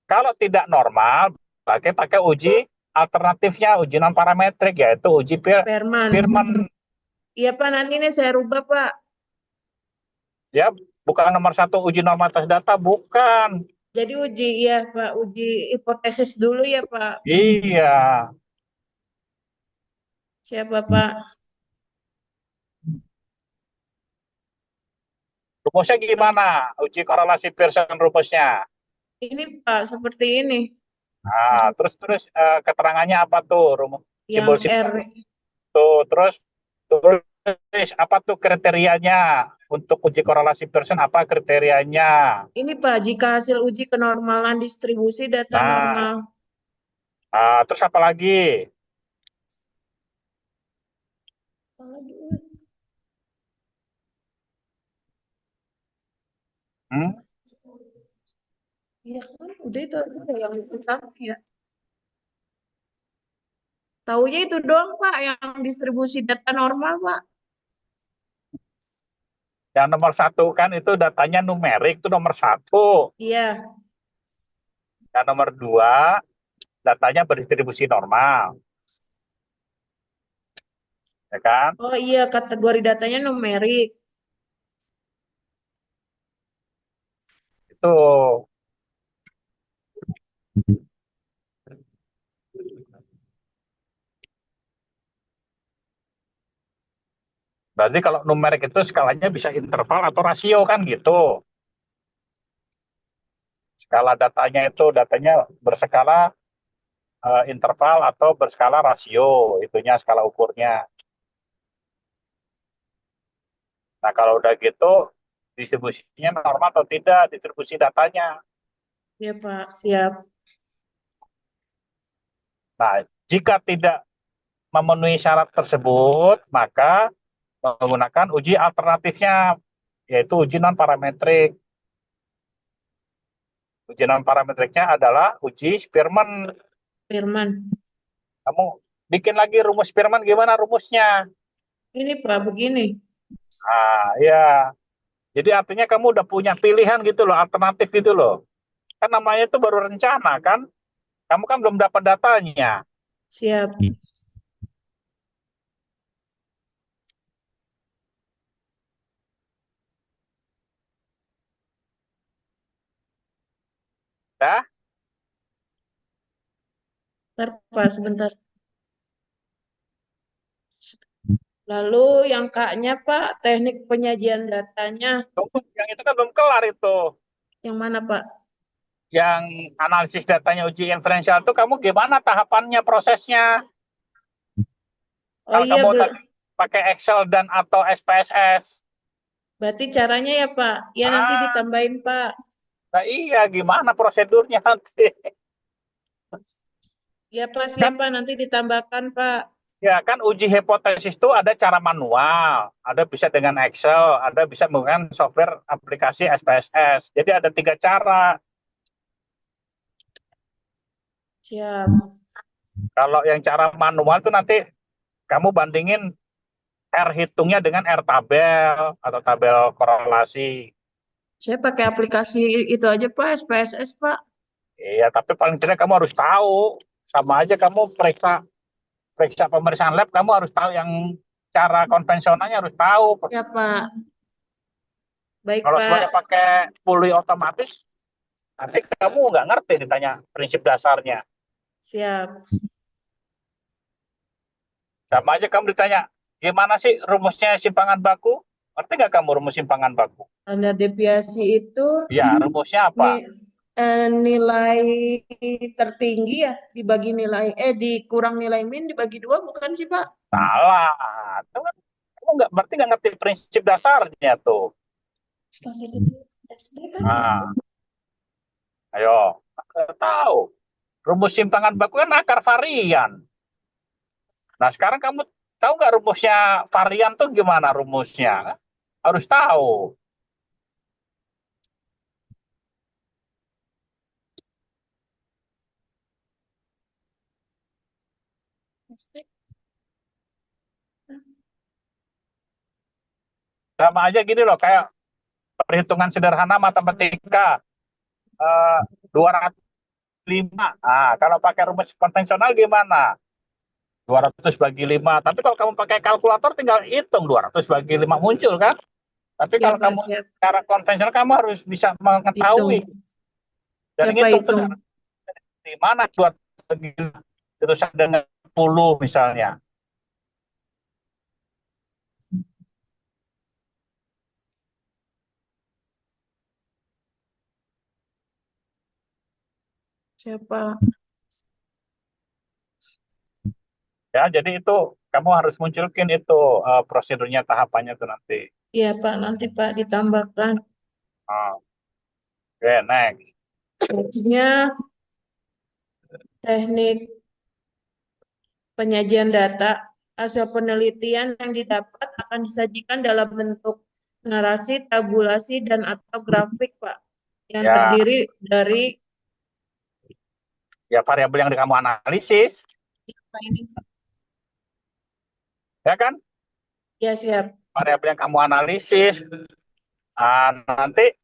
Kalau tidak normal, pakai pakai uji alternatifnya, uji non parametrik yaitu uji Perman. Pearman. Iya, Pak, nanti ini saya rubah, Pak. Ya, bukan nomor satu uji normalitas data, bukan. Jadi uji, iya, Pak, uji hipotesis dulu ya, Pak. Iya. Siap, Bapak. Rumusnya gimana? Uji korelasi Pearson rumusnya. Ini, Pak, seperti ini. Terus terus keterangannya apa tuh? Rumus Yang simbol-simbol R. tuh. Terus tulis apa tuh kriterianya untuk uji korelasi Pearson apa kriterianya? Ini, Pak, jika hasil uji kenormalan distribusi data Nah, normal. terus apa lagi? Apalagi, Hmm? iya kan, udah itu aja yang utama ya. Taunya itu doang, Pak, yang distribusi data normal, Pak. Yang nomor satu kan itu datanya numerik itu nomor satu. Iya. Yang nomor dua datanya berdistribusi normal, ya kan? Oh iya, kategori datanya numerik. Itu. Berarti kalau numerik itu skalanya bisa interval atau rasio kan gitu. Skala datanya itu datanya berskala interval atau berskala rasio, itunya skala ukurnya. Nah, kalau udah gitu distribusinya normal atau tidak distribusi datanya. Ya Pak, siap. Nah, jika tidak memenuhi syarat tersebut, maka menggunakan uji alternatifnya, yaitu uji non parametrik. Uji non parametriknya adalah uji Spearman. Firman. Kamu bikin lagi rumus Spearman, gimana rumusnya? Ini Pak, begini. Ah, ya. Jadi artinya kamu udah punya pilihan gitu loh, alternatif gitu loh. Kan namanya itu baru rencana kan? Kamu kan belum dapat datanya. Siap. Ya, Bentar, Pak, sebentar. Lalu yang K-nya, Pak, teknik penyajian datanya. tunggu, yang itu kan belum kelar itu. Yang mana, Pak? Yang analisis datanya uji inferensial itu kamu gimana tahapannya, prosesnya? Oh Kalau iya, kamu tadi pakai Excel dan atau SPSS. berarti caranya ya, Pak. Ya, nanti Ah, ditambahin, Pak. nah iya, gimana prosedurnya nanti? Ya, Pak, Kan siapa? Nanti ditambahkan, Pak. ya kan uji hipotesis itu ada cara manual, ada bisa dengan Excel, ada bisa menggunakan software aplikasi SPSS. Jadi ada 3 cara. Siap. Kalau yang cara manual itu nanti kamu bandingin R hitungnya dengan R tabel atau tabel korelasi. Saya pakai aplikasi itu aja, Pak. SPSS, Pak. Iya, tapi paling tidak kamu harus tahu. Sama aja kamu periksa periksa pemeriksaan lab, kamu harus tahu yang cara konvensionalnya harus tahu. Ya, Pak. Baik, Kalau semuanya Pak. pakai fully otomatis, nanti kamu nggak ngerti ditanya prinsip dasarnya. Siap. Sama aja kamu ditanya, gimana sih rumusnya simpangan baku? Ngerti nggak kamu rumus simpangan baku? Standar deviasi itu Ya, rumusnya apa? ni- nilai tertinggi ya dibagi nilai dikurang nilai min dibagi dua bukan sih Pak? Salah. Itu kan, kamu nggak berarti nggak ngerti prinsip dasarnya tuh. Standar deviasi SD kan SD. Nah, ayo, nggak tahu. Rumus simpangan baku kan akar varian. Nah, sekarang kamu tahu nggak rumusnya varian tuh gimana rumusnya? Harus tahu. SD. Sama aja gini loh, kayak perhitungan sederhana matematika 205. Nah, kalau pakai rumus konvensional gimana? 200 bagi 5. Tapi kalau kamu pakai kalkulator tinggal hitung 200 bagi 5 muncul kan? Tapi Ya kalau Pak kamu siap secara konvensional kamu harus bisa hitung. mengetahui dan Ya Pak ngitung tuh hitung. di mana 200 bagi 5 itu sama dengan 10 misalnya. Siapa? Ya, jadi itu kamu harus munculkan itu prosedurnya tahapannya tuh nanti. Iya Pak nanti Pak ditambahkan. Ah, oke, next. Nextnya teknik penyajian data. Hasil penelitian yang didapat akan disajikan dalam bentuk narasi, tabulasi, dan atau grafik, Pak, yang Ya, terdiri dari ya variabel yang kamu analisis, apa ini? ya kan? Ya, siap. Variabel yang kamu analisis, nanti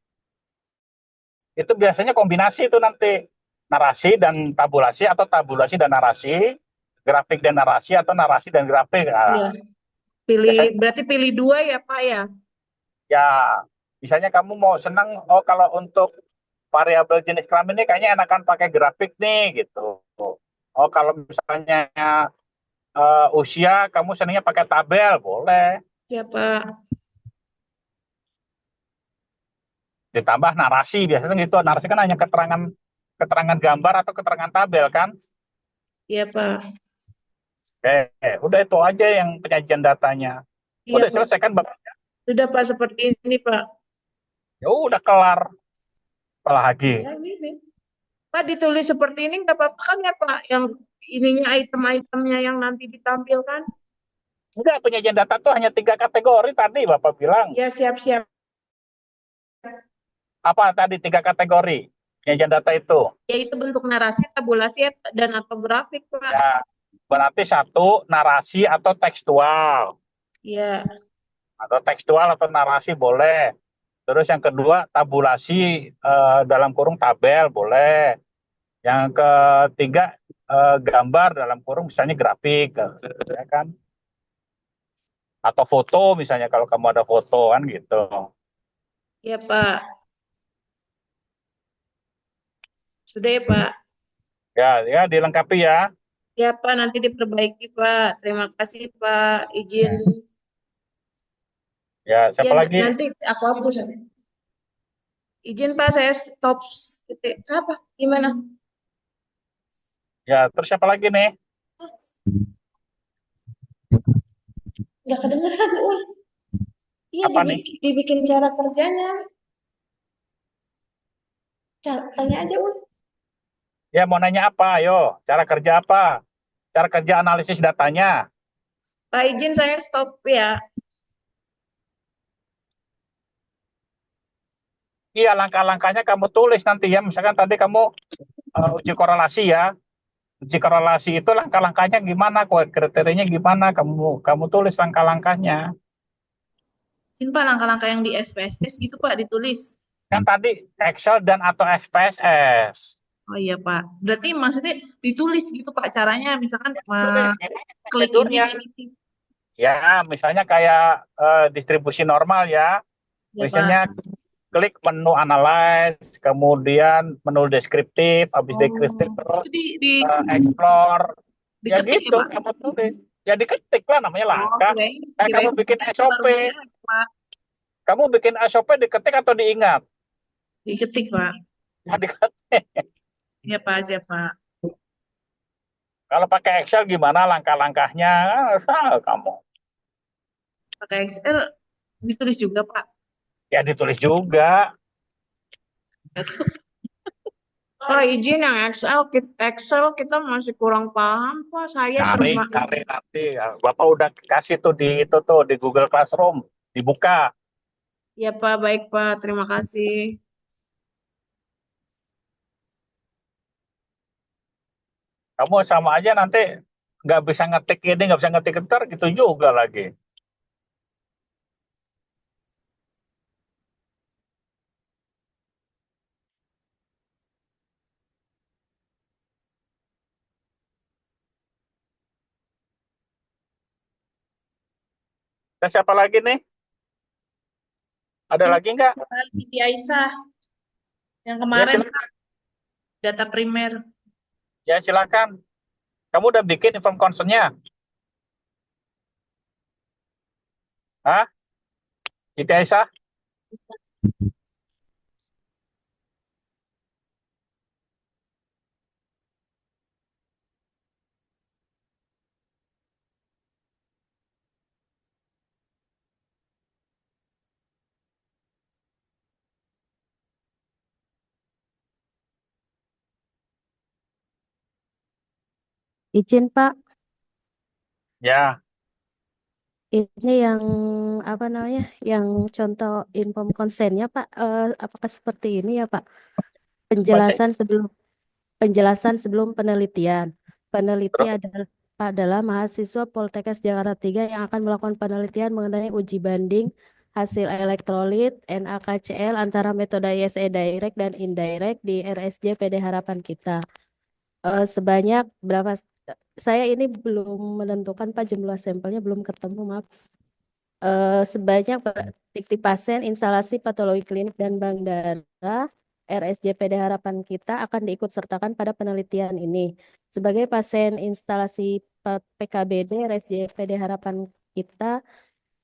itu biasanya kombinasi itu nanti narasi dan tabulasi atau tabulasi dan narasi, grafik dan narasi atau narasi dan grafik. Ya, pilih Biasanya berarti pilih dua ya, Pak ya. ya, misalnya kamu mau senang, oh kalau untuk variabel jenis kelamin ini kayaknya enakan pakai grafik nih gitu. Oh kalau misalnya usia kamu senangnya pakai tabel, boleh. Ya, Pak. Ditambah narasi, biasanya gitu. Narasi kan hanya keterangan keterangan gambar atau keterangan tabel kan. Ya, Pak. Oke, udah itu aja yang penyajian datanya. Iya, Udah Pak. selesai kan Bapak? Sudah, Pak, seperti ini, Pak. Ya udah kelar. Apalagi. Ya, ini. Pak, ditulis seperti ini nggak apa-apa kan ya, Pak? Yang ininya item-itemnya yang nanti ditampilkan. Enggak, penyajian data tuh hanya 3 kategori tadi Bapak bilang. Ya, siap-siap. Apa tadi 3 kategori penyajian data itu? Yaitu bentuk narasi, tabulasi, dan atau grafik, Pak. Ya, berarti satu narasi atau tekstual. Ya, Atau narasi boleh. Terus yang kedua tabulasi dalam kurung tabel boleh. Yang ketiga gambar dalam kurung misalnya grafik, ya kan? Atau foto misalnya kalau kamu ada foto kan gitu. ya, Pak. Sudah ya, Pak. Ya, ya dilengkapi ya. Ya, Pak, nanti diperbaiki, Pak. Terima kasih, Pak. Izin. Ya, Ya, siapa lagi? nanti aku hapus. Izin, Pak, saya stop. Apa? Gimana? Ya, terus siapa lagi nih? Nggak kedengeran, Ul. Iya, Apa nih? dibikin cara kerjanya. Tanya aja, Ul. Ya, mau nanya apa? Ayo, cara kerja apa? Cara kerja analisis datanya. Pak, izin saya stop ya. Iya, langkah-langkahnya kamu tulis nanti ya. Misalkan tadi kamu uji korelasi ya. Uji korelasi itu langkah-langkahnya gimana, kriterianya gimana, kamu tulis langkah-langkahnya. Izin, Pak, langkah-langkah yang di SPSS gitu, Pak, ditulis. Kan tadi Excel dan atau SPSS. Oh iya, Pak. Berarti maksudnya ditulis gitu, Pak, caranya. Misalkan Tulis klik ini, prosedurnya. ini. Ya, misalnya kayak distribusi normal ya. Ya, Misalnya Pak. klik menu analyze, kemudian menu deskriptif, habis deskriptif Oh, terus itu di explore. Ya diketik ya, gitu, Pak? kamu tulis. Ya diketik lah namanya Oh, langkah. Kamu kirain bikin baru SOP. bisa, Pak. Kamu bikin SOP diketik atau diingat? Diketik, Pak. Ya diketik. Ya, Pak, siapa? Kalau pakai Excel gimana langkah-langkahnya? Salah kamu. Pakai Excel ditulis juga, Pak. Ya ditulis juga. Pak, izin yang Excel kita masih kurang paham, Pak. Saya Cari, cuma cari nanti. Bapak udah kasih tuh di itu tuh di Google Classroom. Dibuka. ya, Pak, baik, Pak. Terima kasih. Kamu sama aja nanti nggak bisa ngetik ini, nggak bisa ngetik ntar gitu juga lagi. Dan siapa lagi nih? Ada Ini lagi nggak? Siti Aisyah yang Ya kemarin silakan. data primer. Ya silakan. Kamu udah bikin inform consent-nya? Hah? Siti Aisyah? Izin Pak, Ya. ini yang apa namanya, yang contoh inform konsennya Pak, apakah seperti ini ya Pak? Baca. Penjelasan sebelum penjelasan sebelum penelitian. Peneliti Terus? adalah mahasiswa Poltekkes Jakarta 3 yang akan melakukan penelitian mengenai uji banding hasil elektrolit NaKCl antara metode ISE direct dan indirect di RSJ PD Harapan kita. Sebanyak berapa? Saya ini belum menentukan Pak, jumlah sampelnya belum ketemu, maaf. Sebanyak dikti pasien, instalasi patologi klinik dan bank darah RSJPD Harapan kita akan diikut sertakan pada penelitian ini. Sebagai pasien instalasi PKBD RSJPD Harapan kita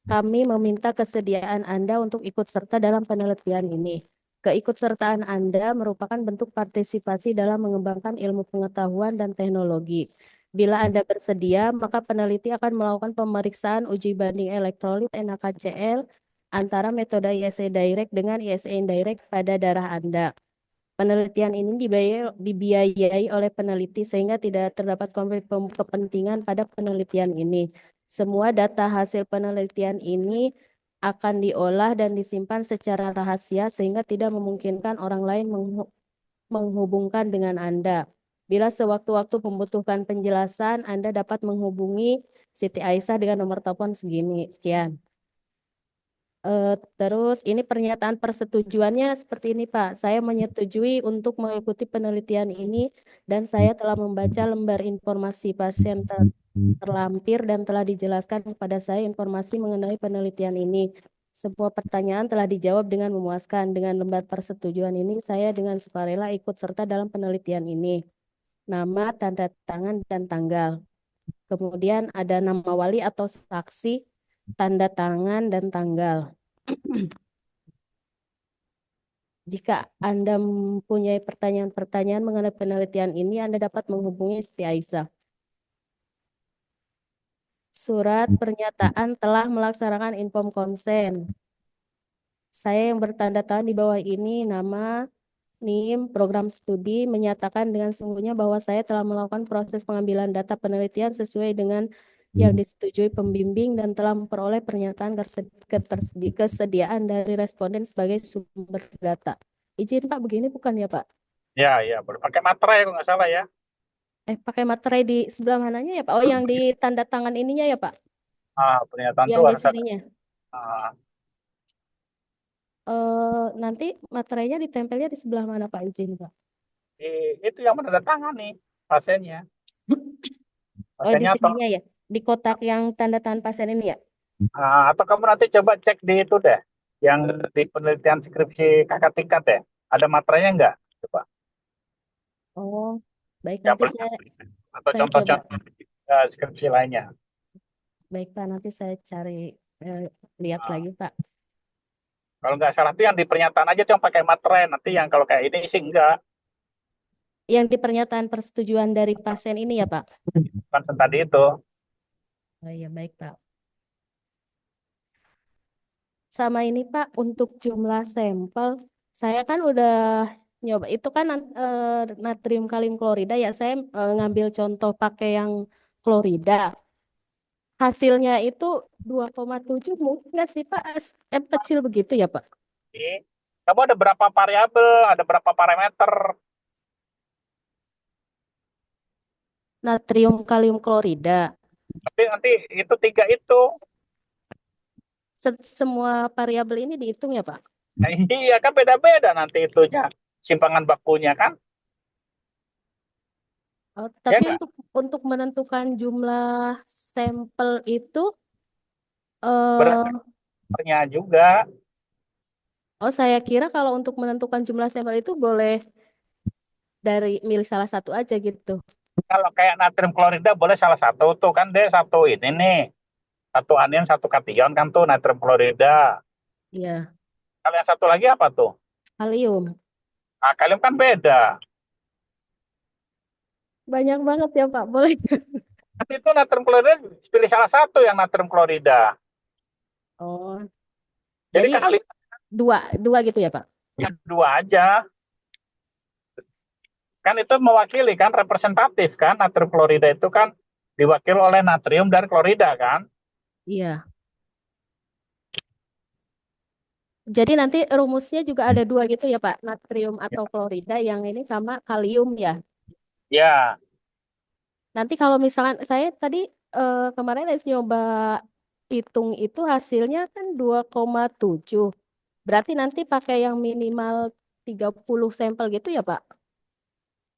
Kami meminta kesediaan Anda untuk ikut serta dalam penelitian ini. Keikutsertaan Anda merupakan bentuk partisipasi dalam mengembangkan ilmu pengetahuan dan teknologi. Bila Anda bersedia, maka peneliti akan melakukan pemeriksaan uji banding elektrolit NaKCl antara metode ISA direct dengan ISA indirect pada darah Anda. Penelitian ini dibiayai oleh peneliti sehingga tidak terdapat konflik kepentingan pada penelitian ini. Semua data hasil penelitian ini akan diolah dan disimpan secara rahasia sehingga tidak memungkinkan orang lain menghubungkan dengan Anda. Bila sewaktu-waktu membutuhkan penjelasan, Anda dapat menghubungi Siti Aisyah dengan nomor telepon segini. Sekian. Terus ini pernyataan persetujuannya seperti ini, Pak. Saya menyetujui untuk mengikuti penelitian ini dan saya telah membaca lembar informasi pasien terlampir dan telah dijelaskan kepada saya informasi mengenai penelitian ini. Semua pertanyaan telah dijawab dengan memuaskan. Dengan lembar persetujuan ini, saya dengan sukarela ikut serta dalam penelitian ini. Nama, tanda tangan, dan tanggal. Kemudian ada nama wali atau saksi, tanda tangan, dan tanggal. Jika Anda mempunyai pertanyaan-pertanyaan mengenai penelitian ini, Anda dapat menghubungi Siti Aisyah. Surat pernyataan telah melaksanakan inform konsen. Saya yang bertanda tangan di bawah ini, nama, NIM, program studi, menyatakan dengan sungguhnya bahwa saya telah melakukan proses pengambilan data penelitian sesuai dengan yang disetujui pembimbing dan telah memperoleh pernyataan kesediaan dari responden sebagai sumber data. Izin Pak, begini bukan ya Pak? Ya, ya, boleh pakai materai kalau nggak salah ya. Pakai materai di sebelah mananya ya Pak? Oh, yang di tanda tangan ininya ya Pak? Pernyataan itu Yang di harus ada. sininya. Ah, Nanti materainya ditempelnya di sebelah mana Pak? Izin Pak. itu yang menandatangani pasiennya. Oh, di Pasiennya atau sininya ya? Di kotak yang tanda tangan pasien ini ya? atau kamu nanti coba cek di itu deh, yang di penelitian skripsi kakak tingkat deh. Ada materainya nggak? Coba. Oh, baik Ya, nanti atau saya coba. contoh-contoh skripsi lainnya. Baik Pak, nanti saya cari lihat Nah, lagi Pak. kalau nggak salah tuh yang di pernyataan aja tuh yang pakai materai. Nanti yang kalau kayak ini sih enggak. Yang di pernyataan persetujuan dari pasien ini ya Pak? Kan tadi itu. Oh iya baik Pak. Sama ini Pak, untuk jumlah sampel, saya kan udah nyoba itu kan natrium kalium klorida ya. Saya ngambil contoh pakai yang klorida. Hasilnya itu 2,7 mungkin nggak sih Pak? Kecil begitu ya Pak? Jadi, kamu ada berapa variabel, ada berapa parameter. Natrium kalium klorida. Tapi nanti itu tiga itu. Semua variabel ini dihitung ya Pak? Nah, iya kan beda-beda nanti itunya. Simpangan bakunya kan. Ya Tapi nggak? untuk menentukan jumlah sampel itu, eh Beratnya juga. oh saya kira kalau untuk menentukan jumlah sampel itu boleh dari milih salah satu aja gitu. Kalau kayak natrium klorida boleh salah satu tuh kan dia satu ini nih. Satu anion, satu kation kan tuh natrium klorida. Iya, Kalau yang satu lagi apa tuh? kalium. Nah, kalium kan beda. Banyak banget ya Pak, boleh. Tapi itu natrium klorida pilih salah satu yang natrium klorida. Oh, Jadi jadi kali dua, dua gitu ya Pak? yang dua aja. Kan itu mewakili kan representatif kan natrium klorida itu kan diwakili oleh natrium dan klorida kan. Iya. Jadi nanti rumusnya juga ada dua gitu ya Pak, natrium atau klorida yang ini sama kalium ya. Ya, Nanti kalau misalkan saya tadi kemarin saya nyoba hitung itu hasilnya kan 2,7. Berarti nanti pakai yang minimal 30 sampel gitu ya Pak?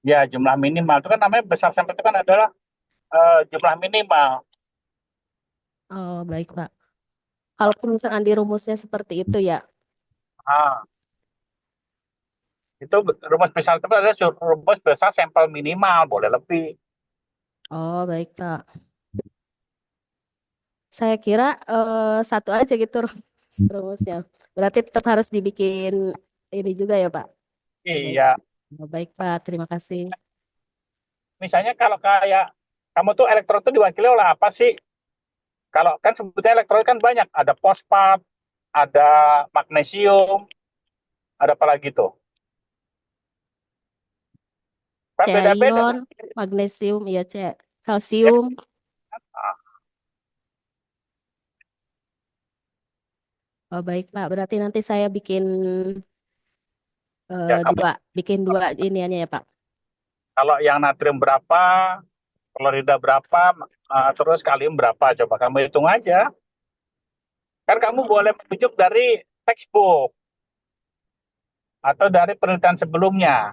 ya jumlah minimal itu kan namanya besar sampel itu kan adalah jumlah minimal. Oh baik Pak. Kalau misalkan di rumusnya seperti itu ya. Ah, itu rumus besar itu adalah rumus besar sampel minimal boleh lebih. Oh baik Pak. Saya kira satu aja gitu rumusnya. Berarti tetap harus dibikin ini juga ya Pak. Oh, baik. Iya, Oh, baik Pak, terima kasih. misalnya kalau kayak kamu tuh elektron tuh diwakili oleh apa sih? Kalau kan sebetulnya elektron kan banyak, ada fosfat, ada magnesium, ada apa lagi tuh? Kan Ca beda-beda. ion, magnesium, iya C, Ya, kalsium. Oh, baik Pak, berarti nanti saya bikin ya kamu bikin dua iniannya ya Pak. kalau yang natrium berapa, klorida berapa, terus kalium berapa, coba kamu hitung aja. Kan kamu boleh merujuk dari textbook atau dari penelitian sebelumnya.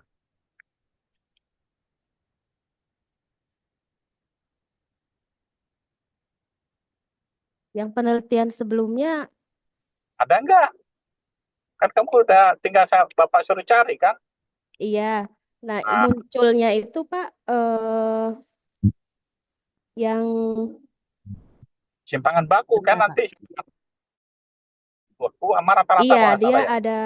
Yang penelitian sebelumnya, Ada nggak? Kan kamu udah tinggal Bapak suruh cari kan? iya. Nah, Nah, munculnya itu Pak, yang simpangan baku kan bentar, Pak. nanti baku sama rata-rata Iya, kalau nggak dia salah ya. ada,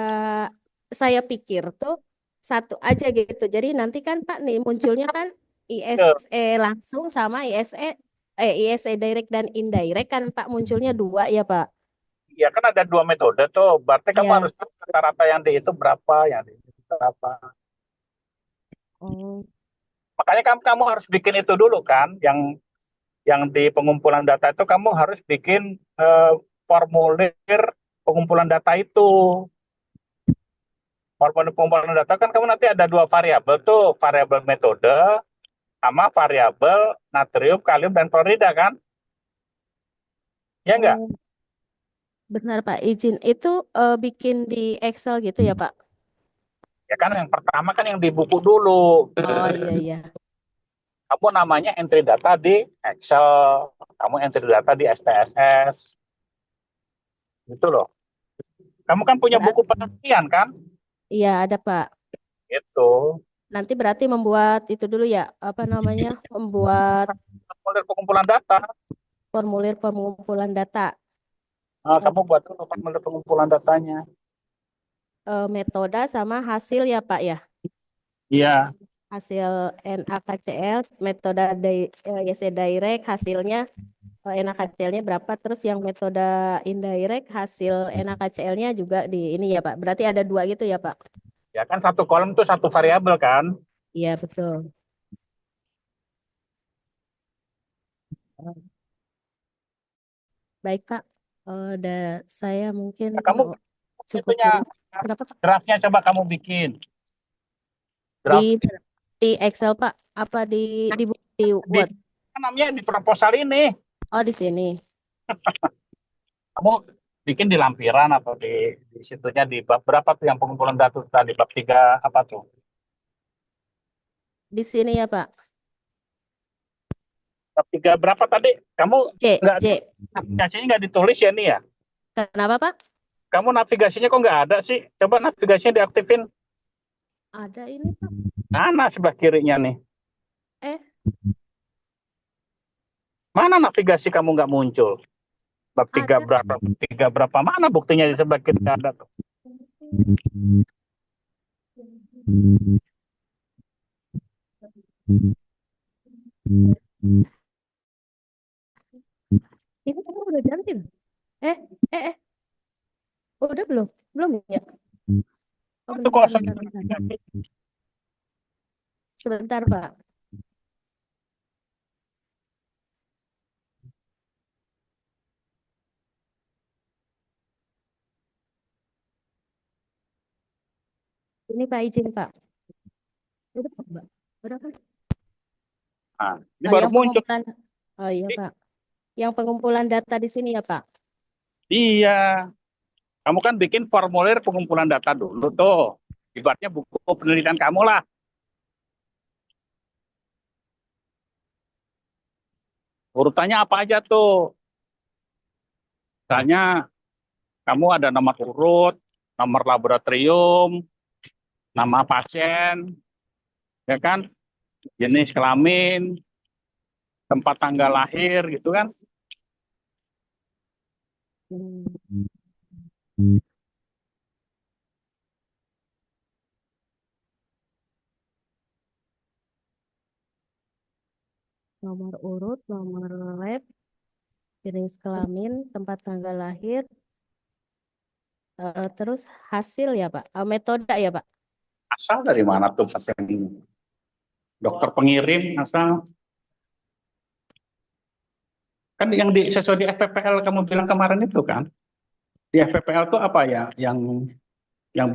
saya pikir tuh satu aja gitu. Jadi nanti kan Pak nih munculnya kan Ke- ISE langsung sama ISE direct dan indirect kan Pak munculnya dua ya Pak. Ya kan ada dua metode tuh. Berarti kamu Iya. harus tahu rata-rata yang di itu berapa, yang di itu berapa. Oh, Makanya kamu harus bikin itu dulu kan, yang di pengumpulan data itu kamu harus bikin formulir pengumpulan data itu. Formulir pengumpulan data kan kamu nanti ada dua variabel tuh, variabel metode sama variabel natrium, kalium, dan klorida kan? Ya enggak? oh, benar Pak. Izin itu bikin di Excel gitu ya Pak. Ya kan yang pertama kan yang di buku dulu. Oh iya iya. Kamu namanya entry data di Excel, kamu entry data di SPSS, gitu loh. Kamu kan punya Berat. buku penelitian kan? Iya ada Pak. Itu. Nanti berarti membuat itu dulu ya, apa namanya? Membuat Formulir pengumpulan data. formulir pengumpulan data. Kamu buat dulu formulir pengumpulan datanya. Metode sama hasil ya Pak ya. Iya, Hasil NaKCl, metode YC direct hasilnya NaKCl-nya berapa, terus yang metode indirect hasil NaKCl-nya juga di ini ya Pak. Berarti ada dua gitu ya Pak. ya kan satu kolom tuh satu variabel kan. Iya betul. Baik Pak. Saya mungkin Nah, kamu cukup itunya ini. Kenapa Pak? draftnya coba kamu bikin. Di Draft di Excel Pak. Apa di di Word? namanya di proposal ini. Oh di sini. Kamu bikin di lampiran atau di situnya di bab berapa tuh yang pengumpulan data tadi bab 3 apa tuh? Di sini ya Pak. Bab 3 berapa tadi? Kamu C, nggak C. navigasinya nggak ditulis ya nih ya? Kenapa Pak? Kamu navigasinya kok nggak ada sih? Coba navigasinya diaktifin. Ada ini Pak. Mana sebelah kirinya nih? Eh, Mana navigasi kamu nggak muncul? Bab 3 ada. berapa? Bab 3 berapa? Mana buktinya di sebelah kiri nggak ada tuh? Ini kamu udah ganti loh. Eh, eh. Udah belum? Belum ya? Oh, Itu bentar, kosong. bentar, bentar. Sebentar, Pak. Ini Pak izin, Pak. Udah, Pak. Udah kan? Nah, ini baru Yang muncul. pengumpulan. Oh iya, Pak. Yang pengumpulan data di sini ya, Pak. Iya, kamu kan bikin formulir pengumpulan data dulu tuh. Ibaratnya buku penelitian kamu lah. Urutannya apa aja tuh? Misalnya kamu ada nomor urut, nomor laboratorium, nama pasien, ya kan? Jenis kelamin, tempat tanggal lahir gitu kan? Hmm. Nomor urut, nomor lab, jenis kelamin, tempat tanggal lahir, terus hasil ya Pak, metode ya Pak. Asal dari mana tuh pasien ini? Dokter pengirim asal. Kan yang sesuai di FPPL kamu bilang kemarin itu kan. Di FPPL tuh apa ya yang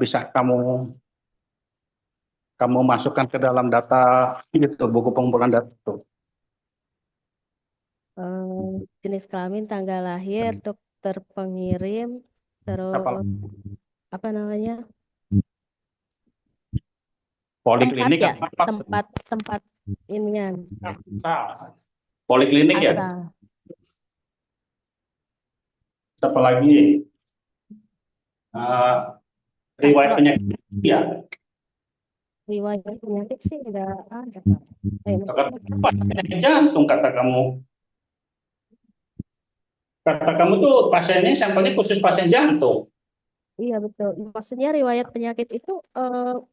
bisa kamu kamu masukkan ke dalam data itu buku pengumpulan data itu. Jenis kelamin, tanggal lahir, dokter pengirim, Apa terus apa namanya? Tempat poliklinik ya, apa? tempat inian Asal. Poliklinik ya. asal. Apa lagi? Riwayat Kalau penyakit ya. riwayat penyakit sih nggak ada Pak. Maksudnya, Penyakit jantung kata kamu. Kata kamu tuh pasiennya sampelnya khusus pasien jantung. iya betul. Maksudnya riwayat penyakit itu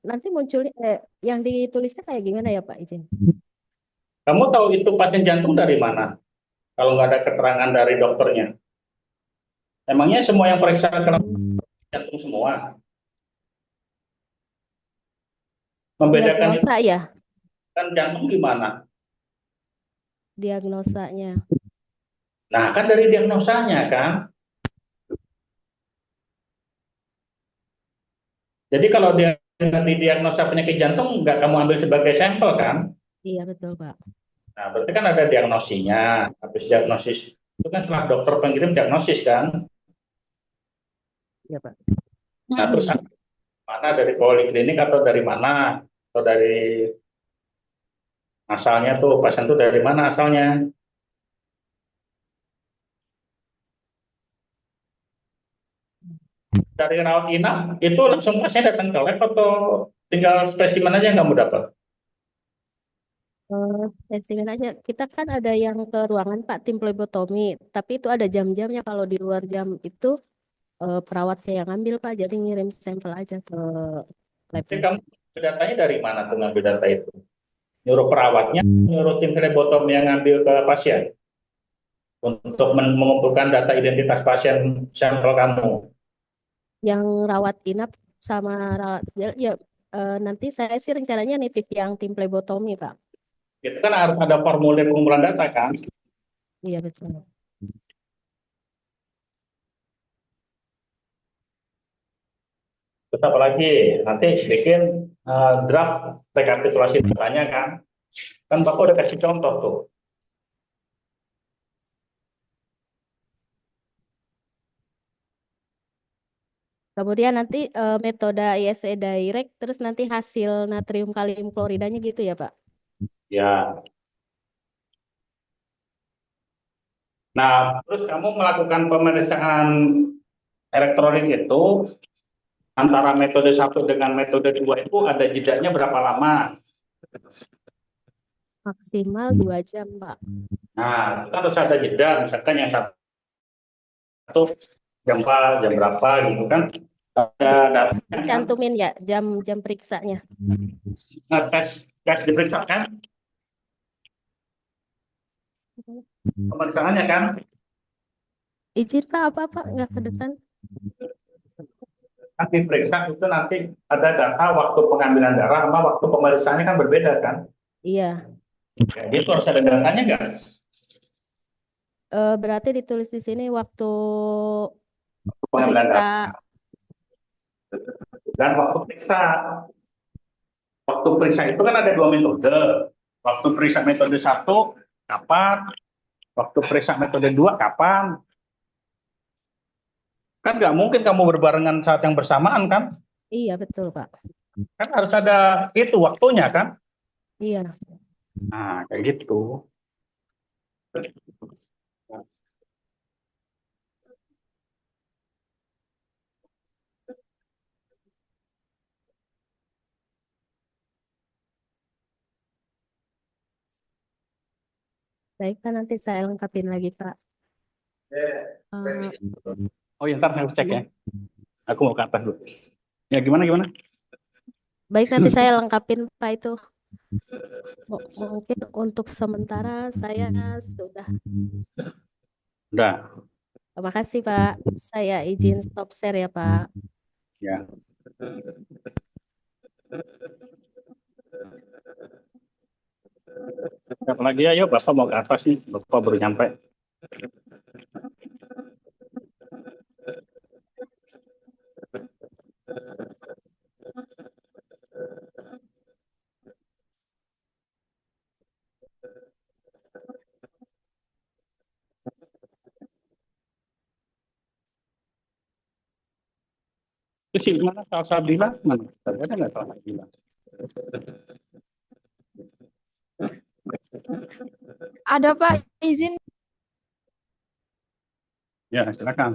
nanti munculnya yang ditulisnya kayak gimana ya Pak izin? Kamu tahu itu pasien jantung dari mana? Kalau nggak ada keterangan dari dokternya. Emangnya semua yang periksa ke jantung semua? Membedakan Diagnosa ya, kan jantung gimana? diagnosanya. Nah, kan dari diagnosanya kan. Jadi kalau dia didiagnosa penyakit jantung, nggak kamu ambil sebagai sampel kan? Iya betul Pak. Nah, berarti kan ada diagnosinya. Habis diagnosis, itu kan setelah dokter pengirim diagnosis kan? Iya Pak. Nah, terus mana dari poliklinik atau dari mana? Atau dari asalnya tuh, pasien tuh dari mana asalnya? Dari rawat inap, itu langsung pasien datang ke lab atau tinggal spesimen aja yang kamu dapat? Spesimen aja. Kita kan ada yang ke ruangan Pak tim plebotomi, tapi itu ada jam-jamnya kalau di luar jam itu perawatnya yang ngambil Pak, jadi ngirim sampel aja ke Jadi labnya. kamu datanya dari mana tuh ngambil data itu? Nyuruh perawatnya, nyuruh tim flebotom yang ngambil ke pasien untuk mengumpulkan data identitas pasien sampel kamu. Yang rawat inap sama rawat ya, nanti saya sih rencananya nitip yang tim plebotomi Pak. Itu kan harus ada formulir pengumpulan data kan. Iya betul. Terus apa lagi? Nanti bikin draft rekapitulasi datanya kan. Kan Bapak udah kasih contoh tuh. Kemudian nanti metode ISE direct, terus nanti hasil natrium kalium kloridanya gitu ya Pak. Ya. Nah, terus kamu melakukan pemeriksaan elektrolit itu antara metode satu dengan metode dua itu ada jedanya berapa lama? Maksimal 2 jam Pak. Nah, itu kan harus ada jeda. Misalkan yang satu jam apa, jam berapa gitu kan. Ada datanya kan. Cantumin ya jam-jam periksanya. Nah, tes diperiksa kan, pemeriksaannya kan. Izin Pak apa Pak nggak kedengeran? Nanti diperiksa itu nanti ada data waktu pengambilan darah sama waktu pemeriksaannya kan berbeda kan. Iya. Jadi itu harus ada datanya nggak? Berarti ditulis di sini waktu Pengambilan periksa. darah dan waktu periksa. Waktu periksa itu kan ada dua metode. Waktu periksa metode satu kapan? Waktu periksa metode dua kapan? Kan nggak mungkin kamu berbarengan saat yang bersamaan kan? Iya betul Pak. Kan harus ada itu waktunya kan? Iya. Nah, kayak gitu. Baik Pak nanti saya lengkapin lagi Pak. Eh, Oh ya, ntar saya cek ya. Aku mau ke atas dulu. Ya, gimana, gimana? baik, nanti saya lengkapin Pak itu. Mungkin untuk sementara saya sudah. Udah, Terima kasih Pak. Saya izin stop share ya Pak. ya. Siapa lagi ya? Yuk, Bapak mau ke atas nih. Bapak baru nyampe. Terus sih, mana Salsabila? Mana? Tadi ada nggak Salsabila? Ada Pak, izin. Ya, silakan.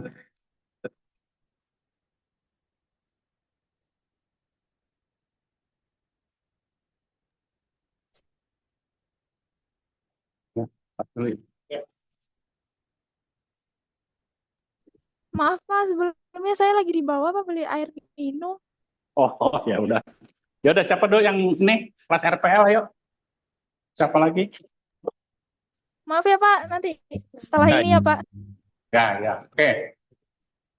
Ya, Pak Duli. Maaf Pak, sebelumnya saya lagi di bawah Pak beli air minum. Oh, ya udah. Ya udah, siapa dulu yang ini kelas RPL? Ayo. Siapa lagi? Maaf ya Pak, nanti setelah Ya, ini ya Pak. ya, ya. Oke.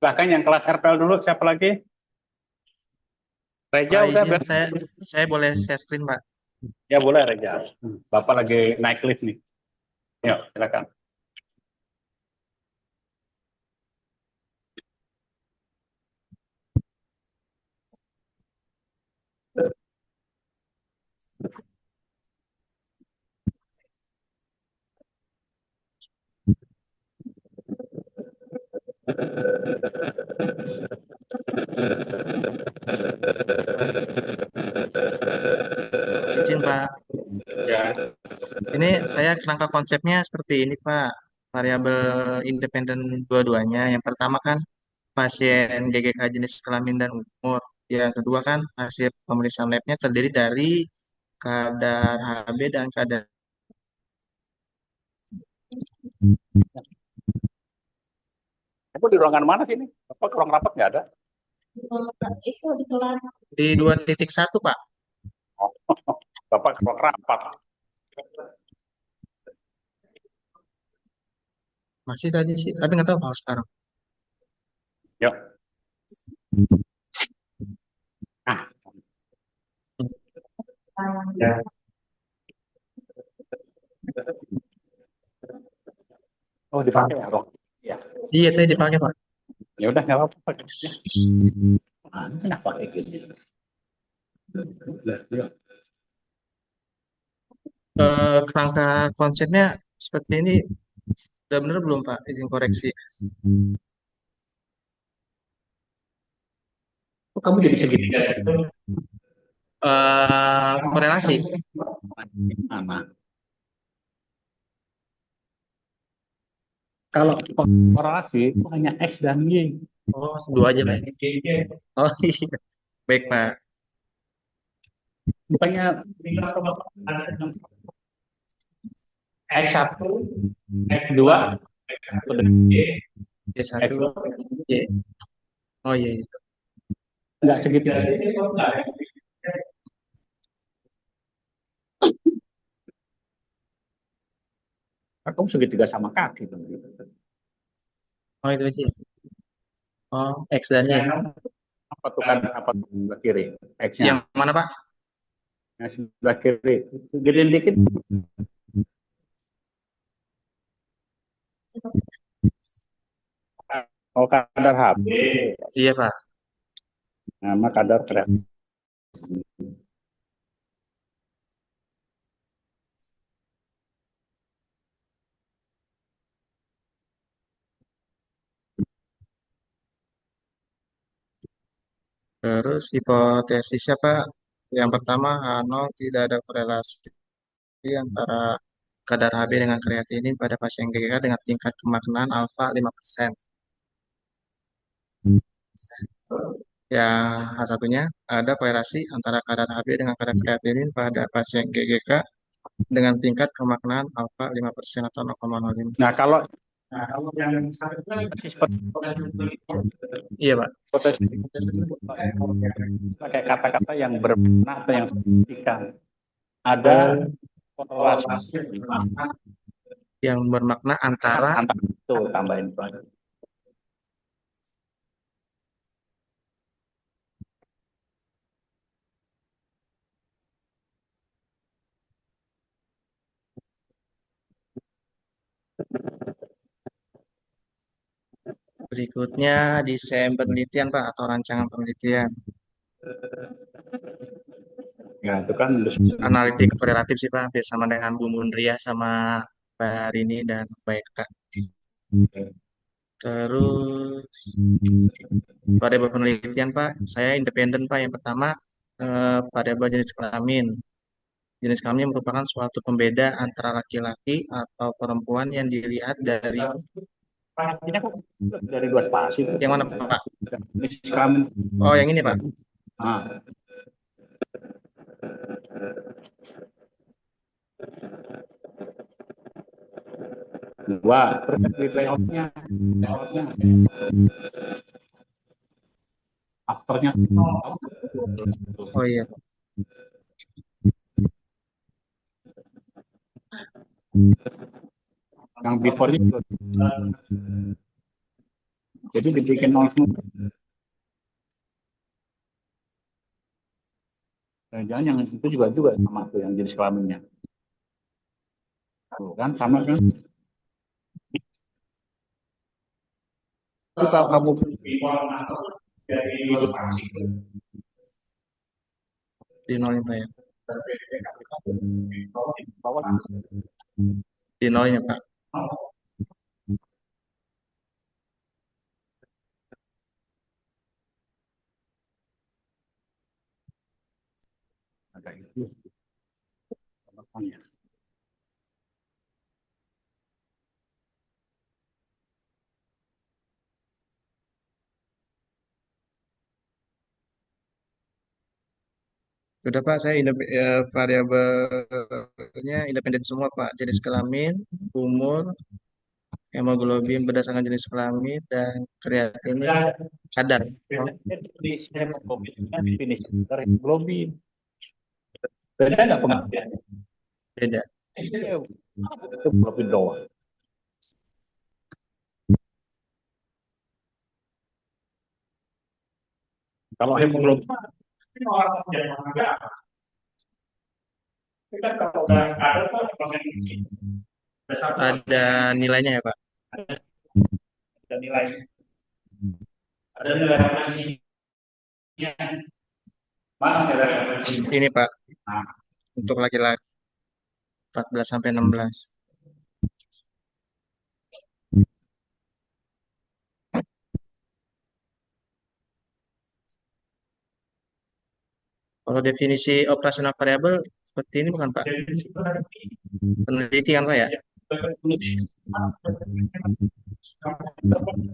Bahkan yang kelas RPL dulu, siapa lagi? Reja Pak udah izin saya boleh share screen Pak. ya boleh Reja. Bapak lagi naik lift nih. Yuk, silakan. Izin Pak. Ya. Ini saya kerangka konsepnya seperti ini Pak. Variabel independen dua-duanya. Yang pertama kan pasien GGK jenis kelamin dan umur. Yang kedua kan hasil pemeriksaan labnya terdiri dari kadar HB dan kadar. Kamu di ruangan mana sih ini? Bapak ke ruang rapat nggak ada? Di 2.1 Pak. Oh, Bapak ke ruang rapat. Masih tadi sih, tapi nggak tahu kalau sekarang. Yuk. Ah, ya. Oh, dipakai ya, Bang? Ya. Iya tadi dipakai Pak. Ya udah, nggak apa-apa. Pakai. Ah, kenapa kayak gini? Yuk. Kerangka konsepnya seperti ini. Udah bener belum Pak? Izin koreksi. Kok kamu jadi segitiga? Korelasi. Mana? Kalau korelasi itu hanya X dan Y. Oh, dua aja Pak. Oh iya. Baik Pak. Bukannya X1, X2, atau Y1. X2 Y. Oh iya. Iya. nggak segitiga. Kamu segitiga sama kaki. Oh itu aja. Oh, X dan Y. Apa tuh kan? Apa tuh sebelah kiri? X-nya. Yang mana Pak? Yang sebelah kiri. Gedein dikit. Oh, kadar HB. Iya Pak. Nama kadar kreatin. Terus hipotesisnya Pak, yang pertama H0 tidak ada korelasi antara kadar HB dengan kreatinin pada pasien GGK dengan tingkat kemaknaan alfa 5%. Yang H1-nya ada korelasi antara kadar HB dengan kadar kreatinin pada pasien GGK dengan tingkat kemaknaan alfa 5% atau 0,05. Nah, kalau Nah, kalau yang satu kan seperti Iya, Pak. potensi pakai kata-kata yang bermakna atau yang signifikan. Ada korelasi Yang bermakna antara antara itu tambahin itu aja. berikutnya desain penelitian, Pak, atau rancangan penelitian. Ya itu kan Analitik korelatif sih, Pak, hampir sama dengan Bu Mundria sama Mbak Rini dan Mbak Eka. Terus variabel penelitian, Pak, saya independen, Pak. Yang pertama, variabel jenis kelamin. Jenis kelamin merupakan suatu pembeda antara laki-laki atau perempuan yang dilihat dari pastinya kok dari dua spasi itu. yang mana, Pak? Kelamin. Oh, yang ini, Pak. Ah. Dua, terus di layoutnya, afternya. Oh iya, Pak. Yang before-nya juga. Jadi dibikin nol semua. Jangan yang itu juga sama tuh yang jenis kelaminnya. Tuh kan sama kan? Tapi kalau kamu Di nolnya, Pak, ya. bawah Di nolnya, Pak. ada itu. Sudah, Pak, saya variabelnya independen semua, Pak. Jenis kelamin, umur, hemoglobin berdasarkan jenis kelamin, dan kreatinin kadar. Di hemoglobin kan finish dari hemoglobin. Beda nggak pengertiannya? Beda. Itu hemoglobin doang. Kalau hemoglobin orang yang ada, kan kalau udah ada Ada nilainya ya, Pak? ada nilai, ada nilai mana nilai Ini, Pak, Nah, untuk laki-laki 14 sampai 16. Kalau definisi operasional variabel seperti ini bukan, Pak? Peneliti kan, Pak, ya?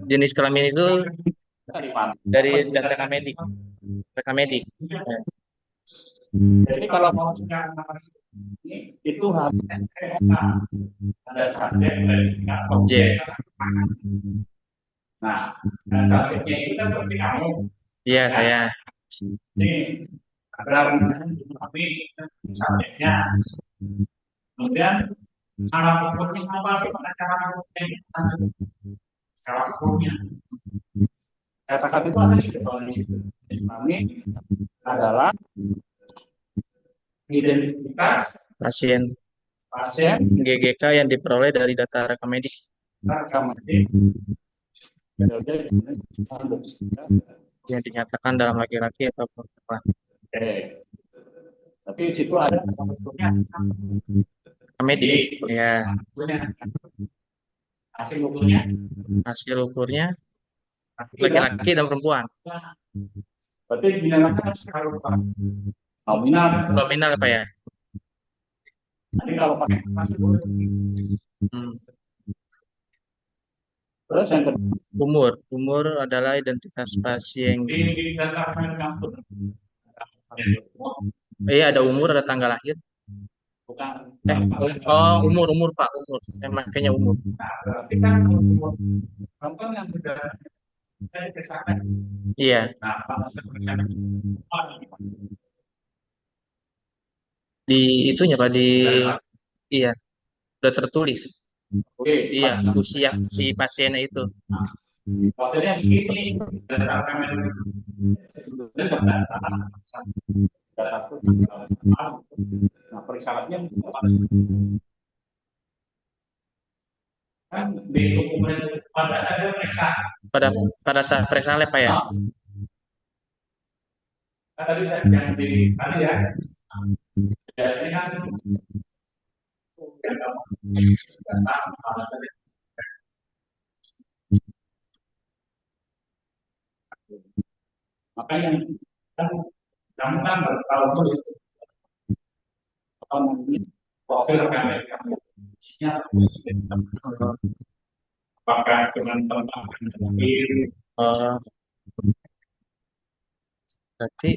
Jenis kelamin itu dari data rekamedik. Rekamedik. jadi kalau mau itu harus ada subjek dan Objek. Nah, subjeknya itu kan seperti kamu. Iya, saya. Ini ada tapi subjeknya. Kemudian alat ukurnya apa? Cara ukurnya cara ukurnya. Kata-kata itu ada di situ. Kami adalah identitas Pasien pasien GGK yang diperoleh dari data rekamedik. rekamedik Yang dinyatakan dalam laki-laki atau perempuan. Tapi di situ ada bentuknya Rekamedik. Ya. hasil ukurnya Hasil ukurnya laki-laki dan perempuan. berarti dinamakan harus nominal. Nominal, Pak, ya? Nanti kalau pakai hasil terus yang kedua Umur. Umur adalah identitas pasien. di data kampus. Iya, ada umur, ada tanggal lahir. Oh, umur Pak, umur. Saya makanya umur. Berarti kan umur kamu kan yang udah diperiksakan. Iya, Nah, kalau periksakan di itunya Pak, di iya, udah tertulis. oke, Iya, usia si pasiennya itu. modelnya begini, data kamera sebelumnya data nah persyaratnya kan di dokumen pada saya periksa Pada pada saat presale Pak ya. tadi yang di tadi ya biasanya kan makanya kan kamu kan baru tahu tuh apa namanya profil kamera kamu apakah dengan tempat mobil Oh, berarti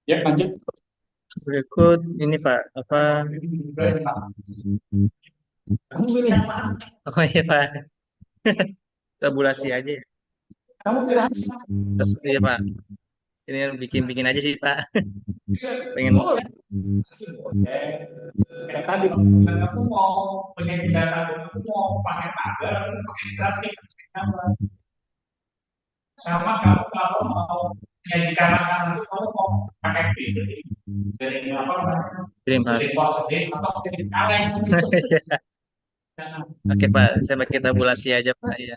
ya lanjut berikut ini Pak, apa? kamu pilih yang mana Oh iya Pak, tabulasi aja ya. kamu pilih Iya Pak, ini bikin-bikin aja sih Pak. Pengen. boleh kayak tadi kamu mau pengen data kamu mau pakai pagar pakai grafik sama kamu kalau mau menyajikan makanan itu kamu mau pakai video dari apa namanya Kirim Pak. dari posting atau dari kaleng Oke Pak, saya pakai tabulasi aja Pak ya.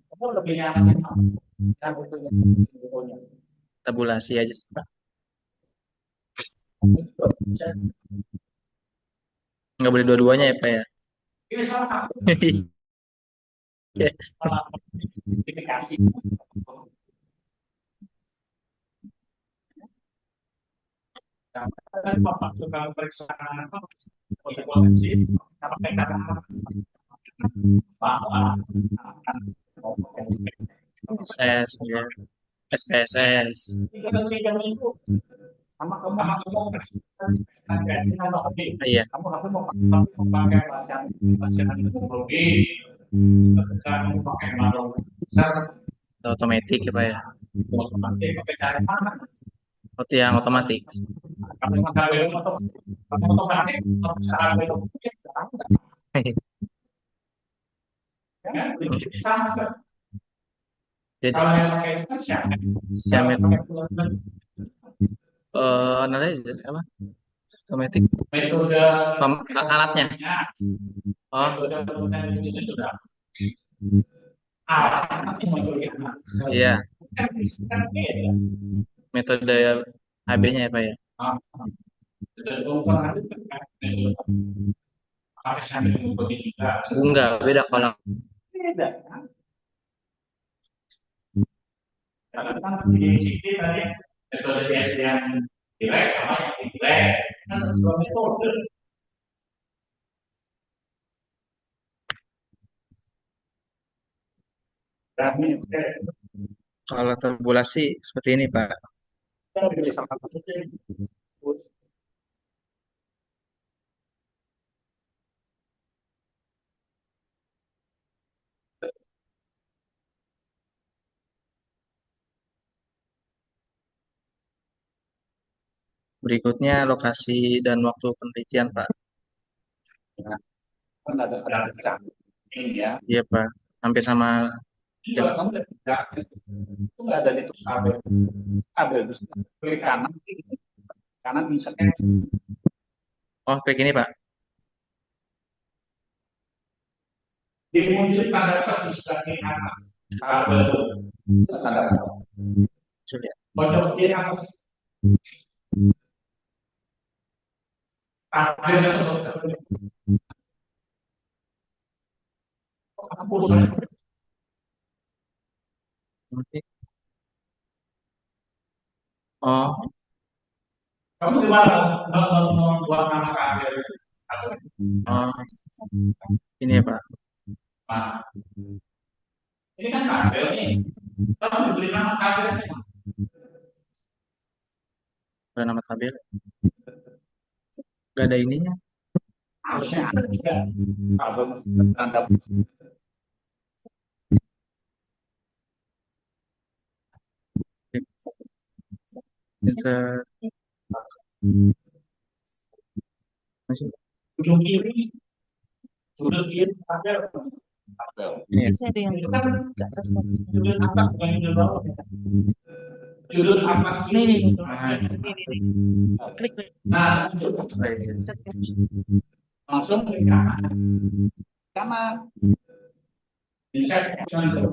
kamu lebih nyaman yang itu yang Tabulasi aja sih Pak. Nggak boleh dua-duanya ya Pak ya. ini salah satu Iya. aplikasi kan memasukkan periksaan apa potensi apa kata bahwa SPSS ya. SPSS. 3 minggu sama kamu Iya, kamu harus memakai bacaan teknologi kamu pakai manual otomatis ya Pak ya. pakai cara panas Oh, yang otomatis. kamu pakai otomatis cara sama Jadi kalau yang pakai itu kan siapa siamet analisis apa? Otomatis metode alatnya. Oh, metode itu sudah alat iya. Metode AB-nya ya Pak ya. Enggak, beda kalau beda karena kan di sini tadi metode DS yang direct sama yang indirect kan ada dua metode kami kalau tabulasi seperti ini Pak. kita pilih salah satu Berikutnya lokasi dan waktu penelitian Pak. kan ada rencana ini ya Iya Pak. Hampir sama. juga kamu lihat itu nggak ada di tuh kabel kabel terus klik kanan kanan misalnya Oh, kayak gini Pak. dia muncul tanda plus di sebelah atas kabel tanda plus Sulit. pojok kiri atas kabel hapus Nanti. Oh, Kamu gimana membuat nama kabel? oh, ini ya Pak. Nah, ini kan kabel nih. Kamu diberi nama kabel. Ada nama tabel. Gak ada ininya. Harusnya ada juga. Kabel tanda Insert. Masih. ujung kiri, sudut kiri kabel. Kabel. Ini ya. Bisa ada yang Itu kan ke atas lagi. sudut atas bukan sudut bawah. Sudut atas Nih, nih, kiri. nih, tuh. Ah, Nih, nih, nih. Klik, klik. Nah, itu oh, iya. Set caption. langsung ke kanan. Kanan. Bisa caption tuh.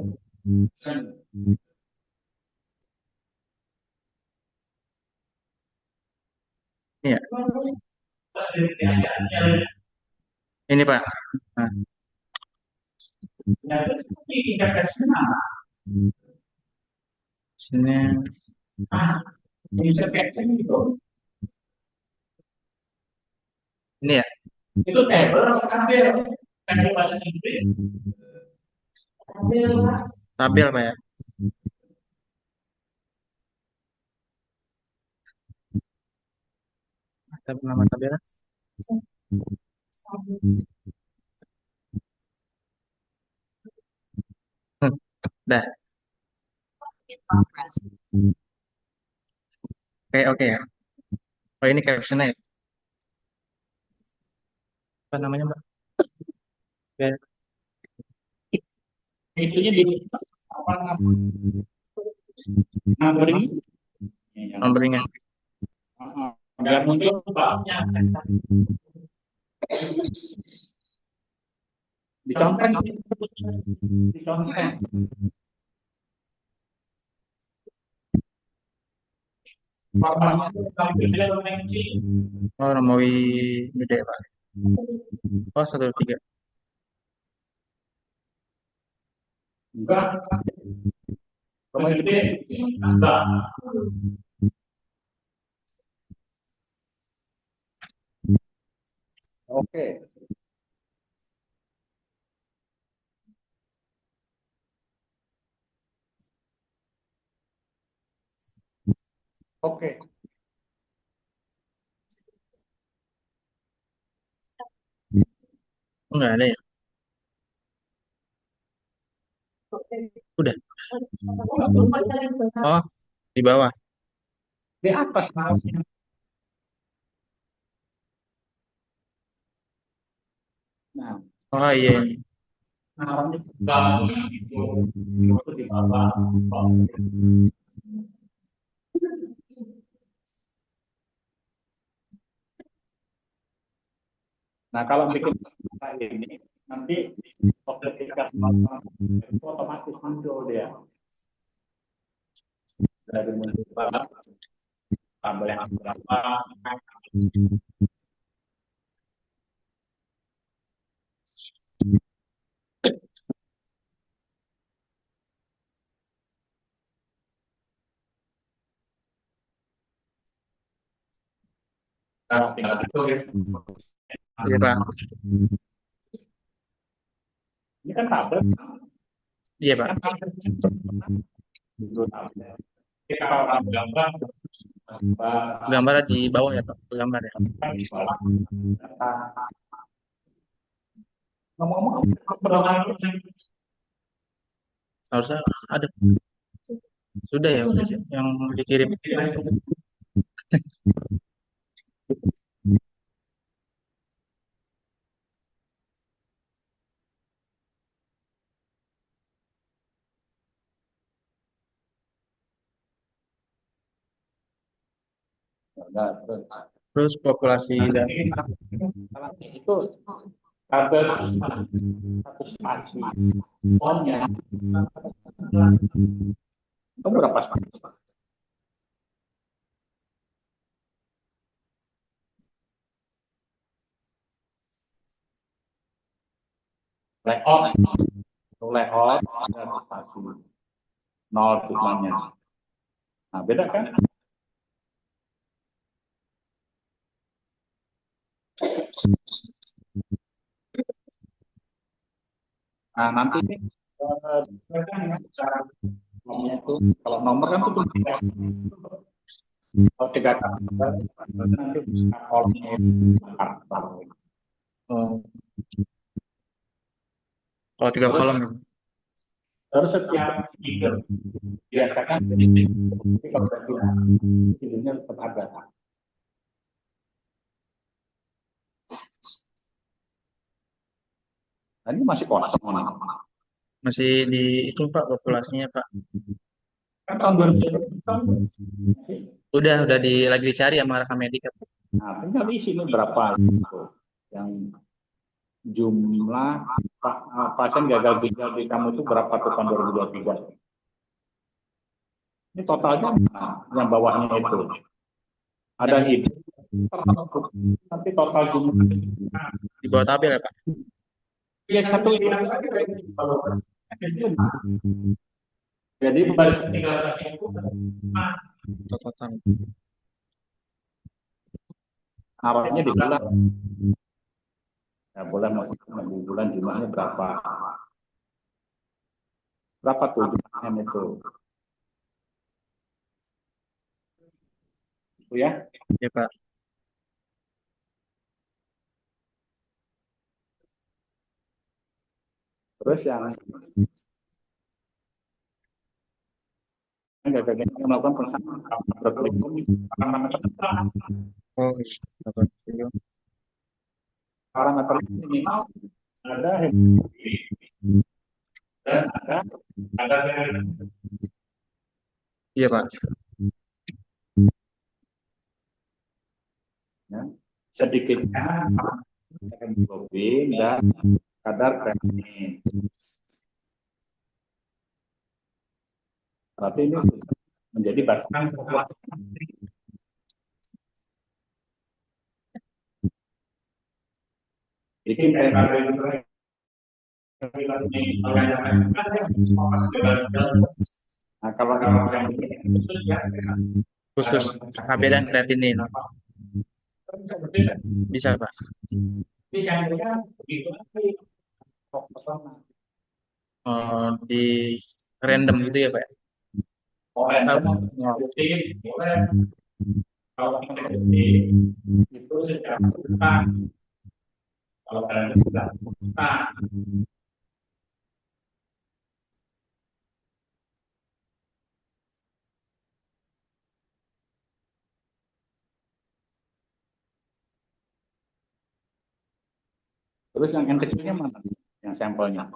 Ini ya. Ini Pak. Nah, sini. Ini ya. Itu table atau tabel? Tabel bahasa Inggris. Tabel. Tabel Pak ya. Nama tabel. Dah. Oke, oke ya. Oh, ini captionnya ya. Apa namanya Mbak? Ya, Itunya di apa namanya? Numbering. numbering ya. Biar muncul babnya. Dicontreng. Dicontreng. Babanya itu kalau gede atau kecil. Oh, Romawi gede Pak. Oh, 123. Enggak. Kalau gede, enggak. Oke. Oke. Enggak ada ya. Udah. Oh, di bawah. Di atas mouse-nya. Nah, Oh iya. namanya gambar itu di bawah. Nah, kalau bikin ini nanti objek tingkat itu otomatis muncul dia. Dari muncul tambah yang berapa. Nah, tinggal itu. Iya Pak. Ini kan tabel. Iya Pak. Kita kalau gambar Gambar di bawah ya Pak. Gambar ya. di bawah. Ngomong-ngomong, berapa Harusnya ada. Sudah ya yang dikirim. Terus populasi dan itu tabel satu spasi fontnya itu berapa spasi? Layout ada spasi nol jumlahnya. Nah, beda kan? Nah, nanti cara itu kalau nomor kan itu kalau tiga karakter nanti bisa kolomnya itu karakter. Oh, kalau 3 kolom ya. Terus setiap figur biasakan sedikit, tapi kalau udah figurnya tetap ada. Nah, ini masih kosong nih. Masih dihitung Pak populasinya Pak. Kan tahun 2020 Udah lagi dicari sama rekan medik Pak. nah, tinggal isi ini berapa gitu. Yang jumlah pasien gagal ginjal di kamu itu berapa tuh tahun 2023? Ini totalnya yang bawahnya itu. Ada ide nanti total jumlah Di bawah tabel ya Pak. ya satu jadi baris Total. naruhnya di bulan ya bulan maksudnya di bulan jumlahnya berapa tuh jumlahnya itu ya. Ya Pak. Terus yang gagal ginjal melakukan pengsamaan Oh, dapat. parameter minimal ada dan ada Iya Pak. ya, sedikitnya hemoglobin dan kadar kreatinin. Berarti ini menjadi batasan populasi. Bikin nah, kalau yang Khusus KB dan kreatinin. Bisa Pak. Oh, di random gitu ya Pak. kalau itu secara bukan kalau kalian tidak bukan terus yang kecilnya mana yang sampelnya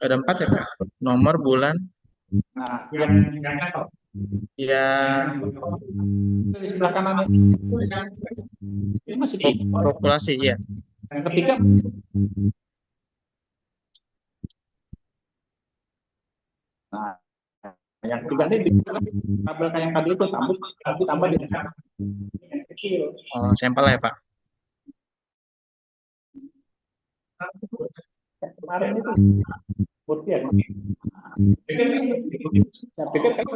Ada 4 ya Pak. Nomor, bulan, nah yang yang di sebelah kanan ini masih di populasi ya. yang ketiga nah yang ketiga ini tabel kayak yang tadi itu tambah dengan yang kecil. Oh, sampel ya Pak. Kemarin itu putih ya. Saya pikir kan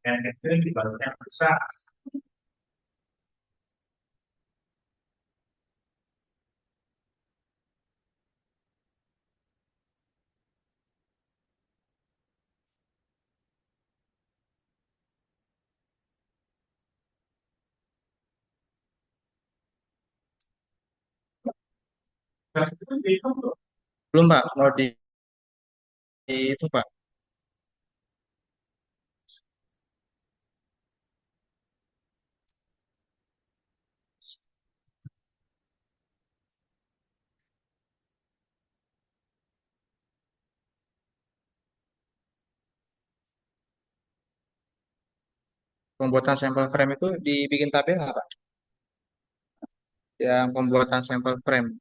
yang kecil dibaliknya besar. Belum Pak, mau itu Pak. Pembuatan sampel frame itu dibikin tabel nggak, Pak? Yang pembuatan sampel frame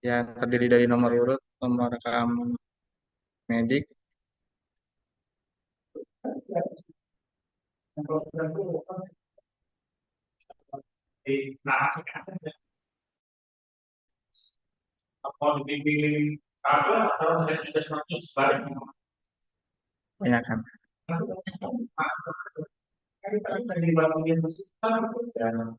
yang terdiri dari nomor urut, nomor rekam medik. Banyak kan? Dan,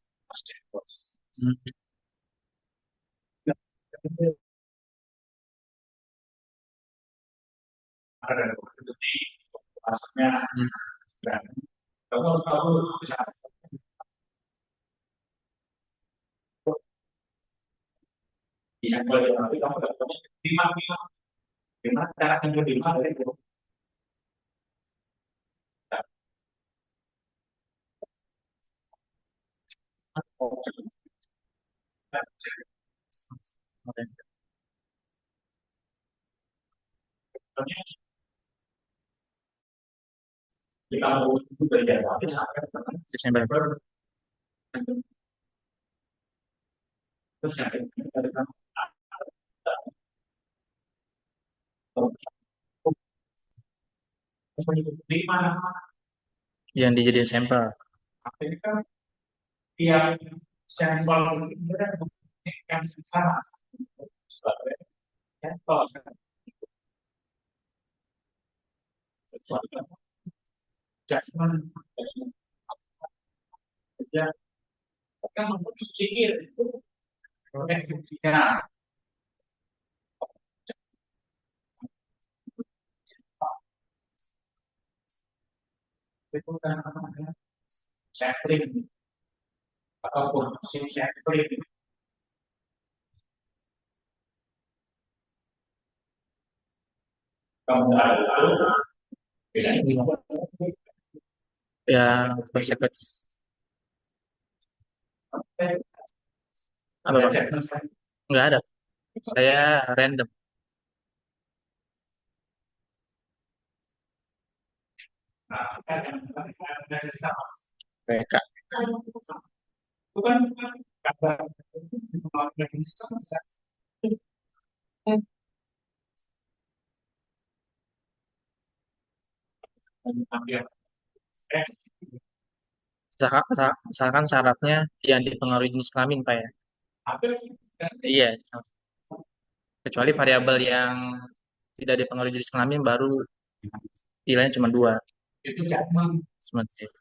Desember. Yang dijadiin sampel. Ya, konsekuensi. Apa, Pak? Nggak ada. Saya random. PK. Misalkan syaratnya yang dipengaruhi jenis kelamin, Pak ya. Iya, kecuali variabel yang tidak dipengaruhi jenis kelamin baru nilainya cuma dua. Seperti itu.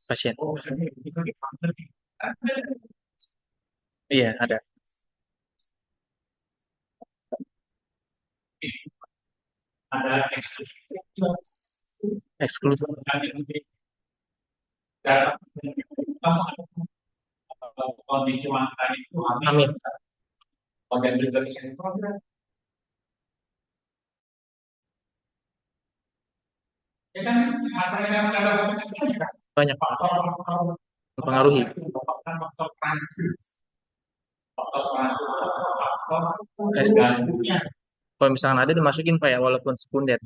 Pasien. Iya, ada. Eksklusif. Amin. Banyak mempengaruhi. Eksklusif. Kalau misalkan ada dimasukin Pak ya, walaupun sekunder.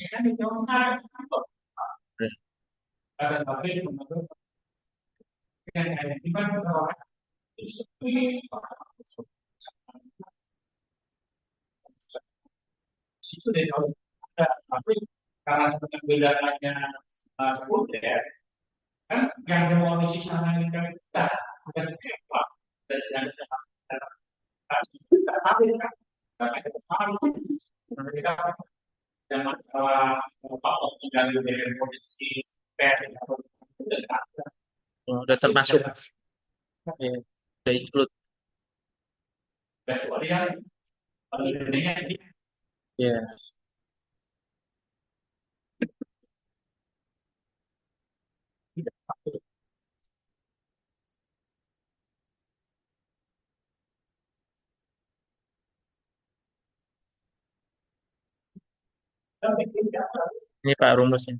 Udah termasuk. Ya, udah include. Ya, ini Pak rumusnya.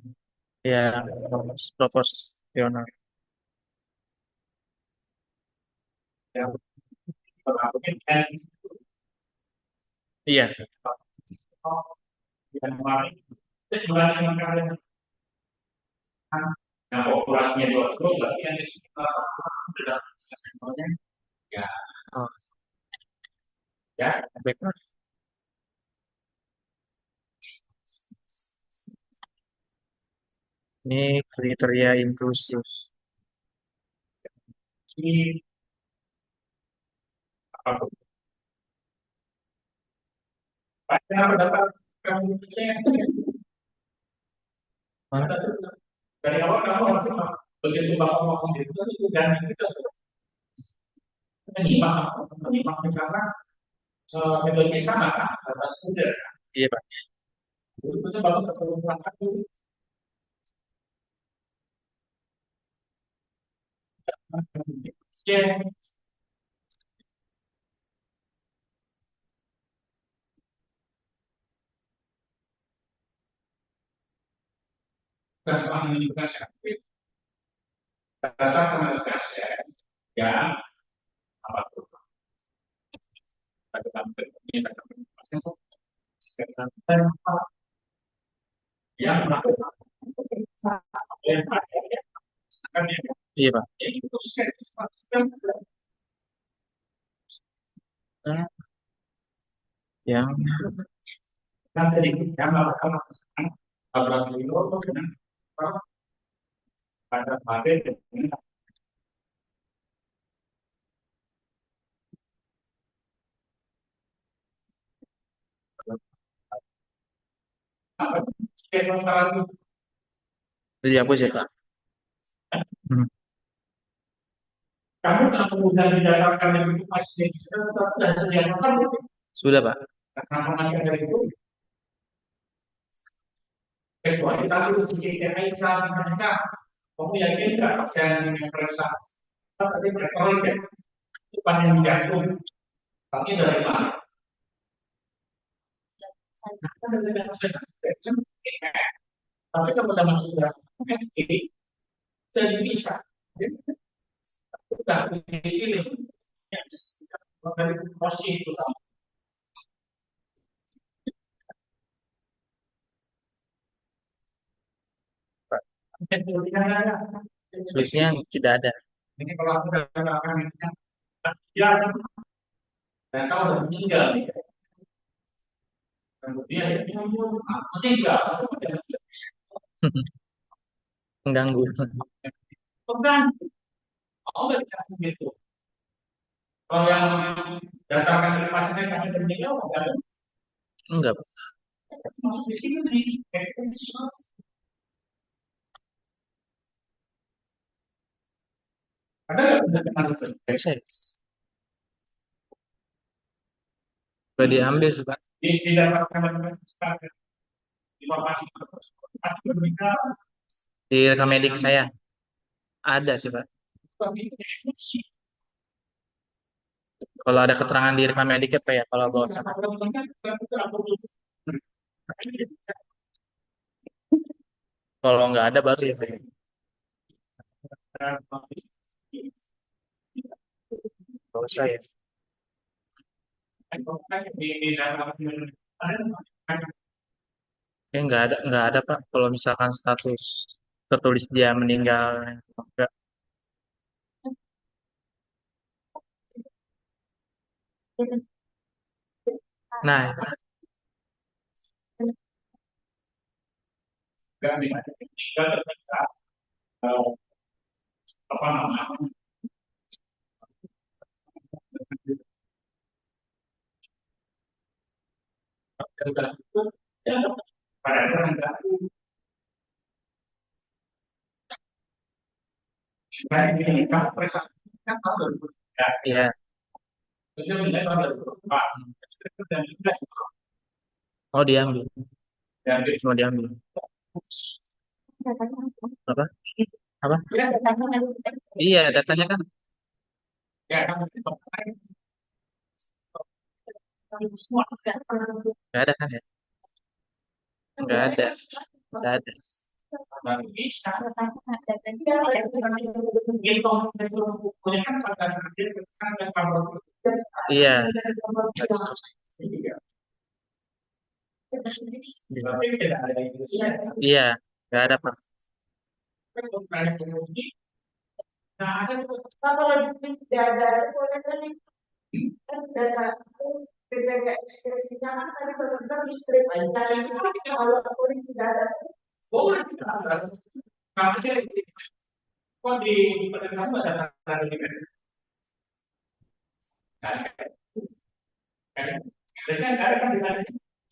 Ya, rumus proporsional. Iya. Januari. Itu bulan yang kalian yang populasinya 20 berarti yang di sekitar sampelnya ya Oh, ya baik, Pak. Ini kriteria inklusif. ini apa tuh? Pasti dapat kamu Hah? dari awal kamu harus begitu bapak ngomong itu dan kita menyimak karena metodenya sama kan atas kuda Iya, Pak. itu bagus ketemu aku cek gampang menunjukkan sakit data komunikasi yang apa tuh yang melakukan Iya, Pak. Nah, yang nanti yang melakukan program itu pada pada skema itu itu dihapus ya, Pak. Hmm. kamu tak mudah didapatkan yang itu pasti sudah sediakan saja Sudah, Pak. karena masih ada itu kecuali kalau sedikit mereka kamu yakin nggak yang merasa tadi mereka itu panjang jantung tapi dari mana? Tapi kalau dalam sudah ini jadi bisa kita pilih dari posisi itu Switch-nya tidak ada. ini kalau aku akan ya dan kau udah meninggal nih kemudian ya meninggal Mengganggu. pegang oh nggak bisa begitu kalau yang datangkan dari pasiennya kasih meninggal enggak Enggak, Pak. masuk di sini di ada nggak kenal itu Bisa ya? Sudah diambil sih, Pak. didapatkan informasi tapi meninggal Di rekam medik saya ada sih, Pak. tapi eksekusi Kalau ada keterangan di rekam mediknya, Pak ya, kalau bawa sana. Kalau nggak ada baru ya, Pak. Nggak usah ya. Nggak ada, Pak. Kalau misalkan status tertulis dia meninggal, enggak. Nah, apa namanya pada orang kayak gini kan periksa kan tahu ya iya. terus dia bilang tahu pak dan juga Oh, diambil. dan Mau diambil. Apa? Apa? Iya, datanya kan ya kan semua nggak ada kan ya? Nggak ada. Nggak ada. dan bisa gitu punya kan pada sakit kan kalau Iya. Iya, nggak ada Pak.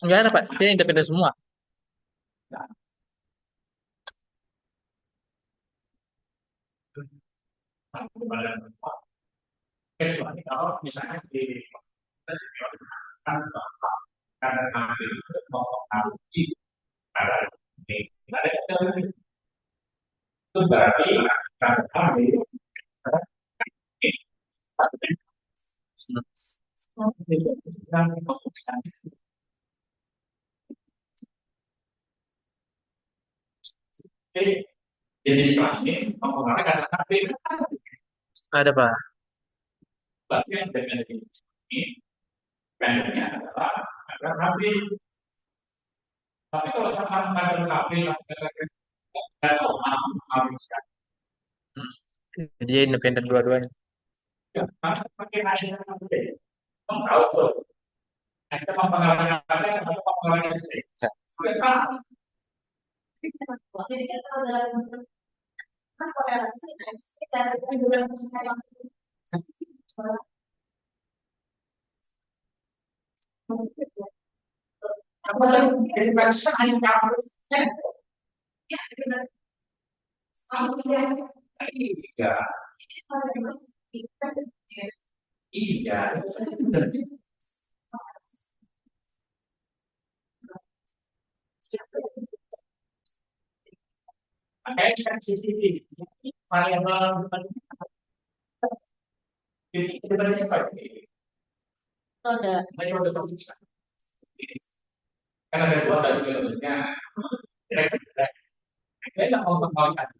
Nggak ada Pak, dia independen semua. Kecuali kalau misalnya di karena nanti mau mempengaruhi ada itu berarti karena kami jenis plastik mempengaruhi karena kami Ada Pak. bagian dengan ini pendeknya adalah karena kami tapi kalau sekarang ada kami kalau harus Jadi dia independen dua-duanya. ya pakai aja kamu tahu tuh kita mempengaruhi apa atau mempengaruhi listrik sudah tahu iya iya makanya sensitif variabel jadi sebenarnya apa Ada. metode pemeriksaan kan ada dua tadi metodenya saya nggak mau mengatakan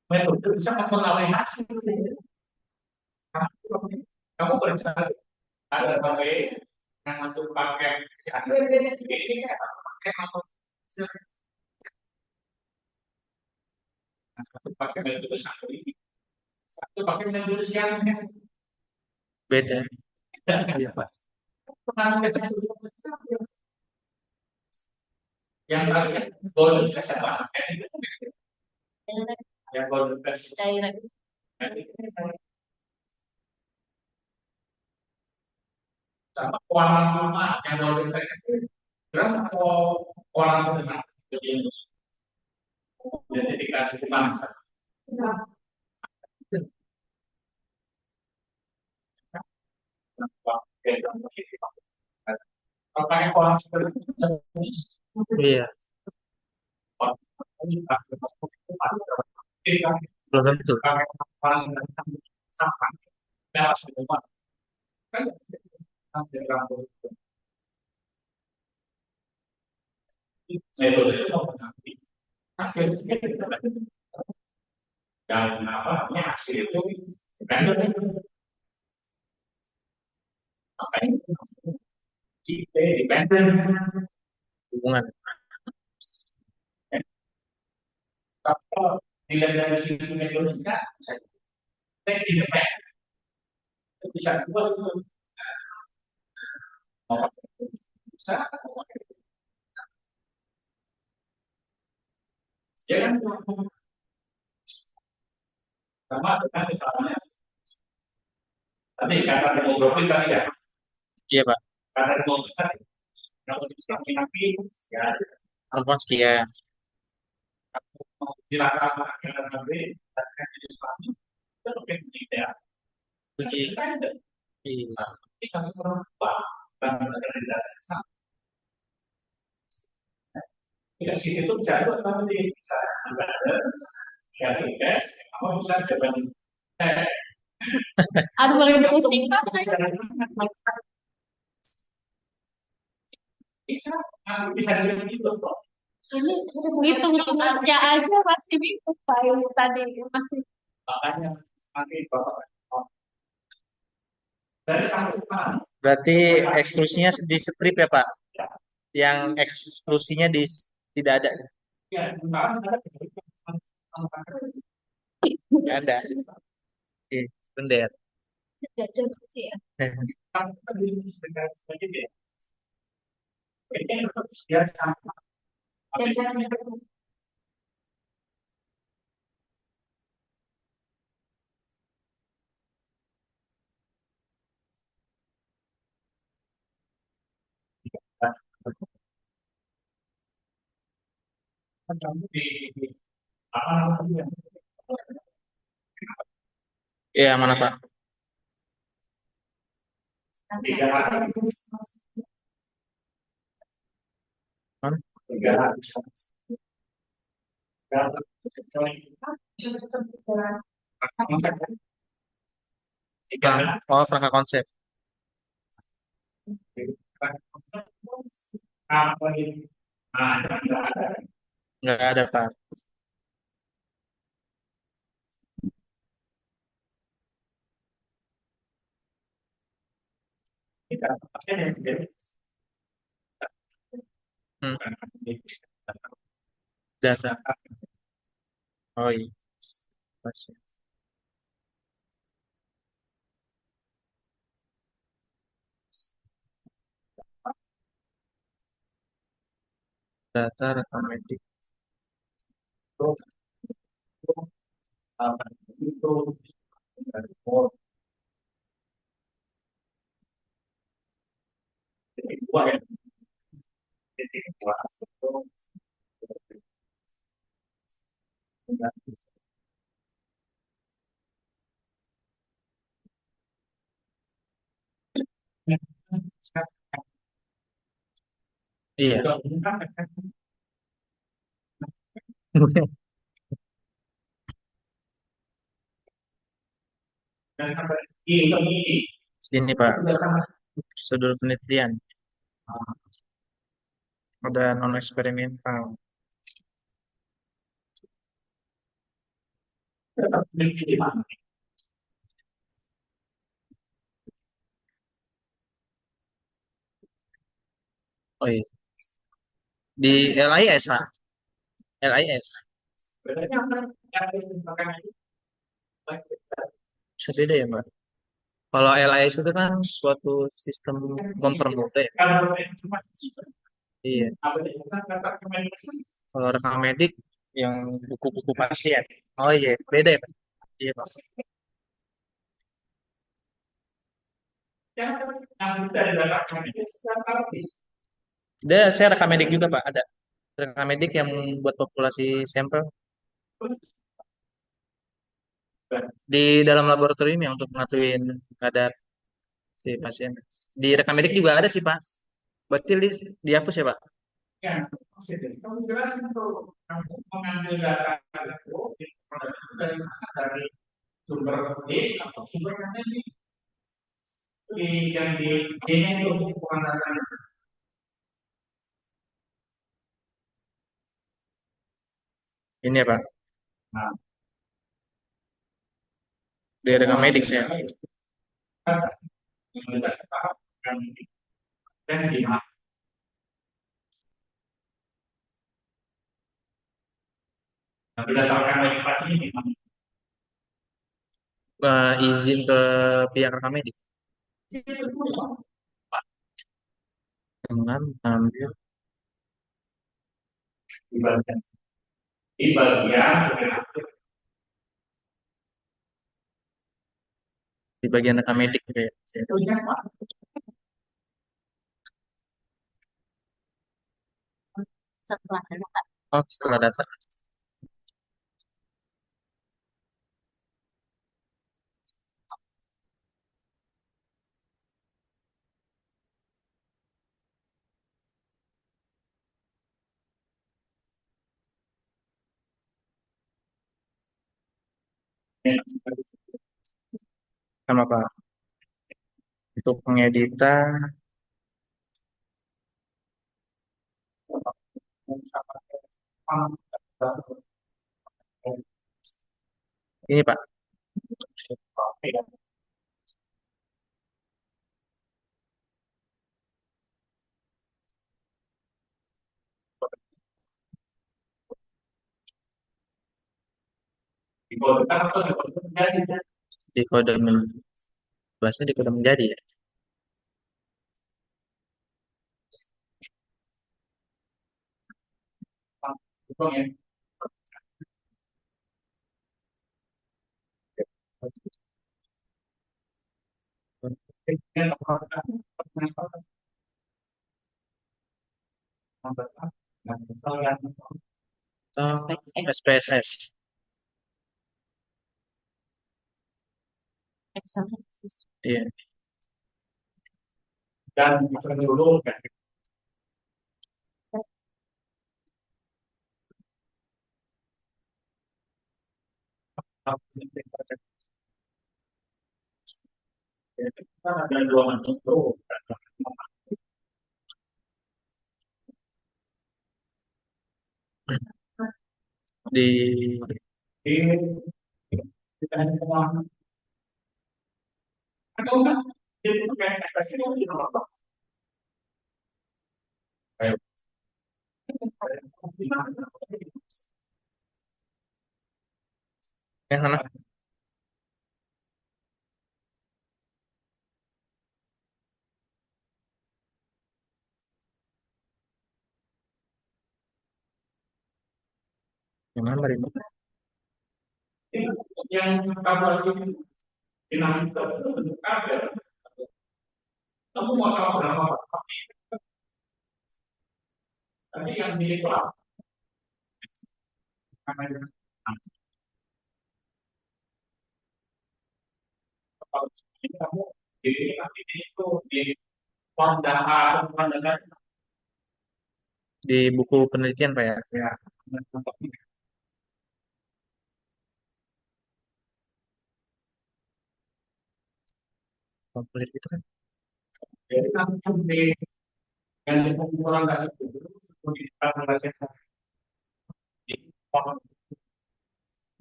metode bisa mempengaruhi hasil kamu periksa ada pakai yang satu pakai siapa pakai apa satu pakai metode satu ini satu pakai metode siangnya Beda. Iya Pak. pengaruh yang tadi golden flash apa yang golden flash Cairan. sama warna rumah yang golden flash itu berapa atau warna sebenarnya identifikasi di mana kalau pakai orang seperti Iya, belum tentu. Dan apa hasil itu dependen kita dependen Hubungan. tapi kalau dilihat dari sisi metodika saya independen itu bisa dua itu bisa jangan sama dengan misalnya tadi kata demografi tadi ya Iya Pak. kata demografi kalau bisa tapi ya Alfon sekian. silakan dengan nanti hasilnya jadi suami itu lebih tidak Uji. independen Iya. ini satu perempuan dan berdasarkan dasar tidak sih itu jatuh nanti bisa ada dari tes kamu bisa jalan tes Aduh, paling pusing Pak. bisa bisa dilihat gitu kok Ini hitung tugasnya aja masih bingung Pak. Ini tadi masih makanya nanti bapak Berarti eksklusinya di strip ya Pak? Yang eksklusinya tidak ada. Nggak ada. Oke, sebentar. Iya, mana Pak? Mana? Oh, perangkat konsep. Nggak ada Pak. Hmm, data. Oh iya. Masih. Data rekam medik. Iya. Sini Pak. Prosedur penelitian. Ada non eksperimental. Oh iya. Di LIS Pak. LIS. Bisa beda ya Pak. Kalau LIS itu kan suatu sistem mempermudah ya. Iya. Kalau rekam medik yang buku-buku pasien. Oh iya, beda ya Pak. Iya Pak. Saya rekam medik juga Pak. Ada rekam medik yang buat populasi sampel di dalam laboratorium yang untuk ngatuin kadar si pasien. Di rekam medik juga ada sih Pak. Berarti dihapus ya Pak? Ini ya Pak. Di rekam medik saya. Izin ke pihak rekam medik dengan ambil di bagian rekam medik gitu ya. Oh, setelah data. Sama Pak. Untuk pengeditan ini Pak. Di kode bahasanya di kode menjadi ya. Atau SPSS. Iya. Di yang mana? Yang mana Mbak Rima? Di buku penelitian Pak ya. Komplit itu kan.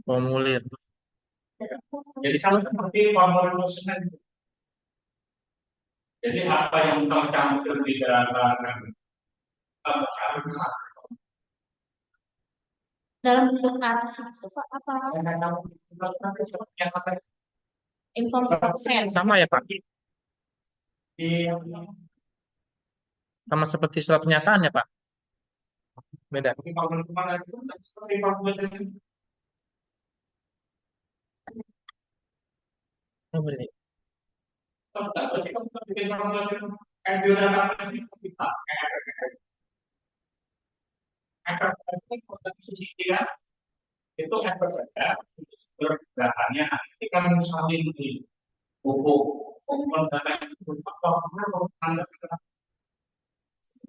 Formulir. Dalam bentuk narasi itu Pak, apa informasi? Sama ya Pak. Sama seperti surat pernyataan ya Pak. Beda. Oh, beda.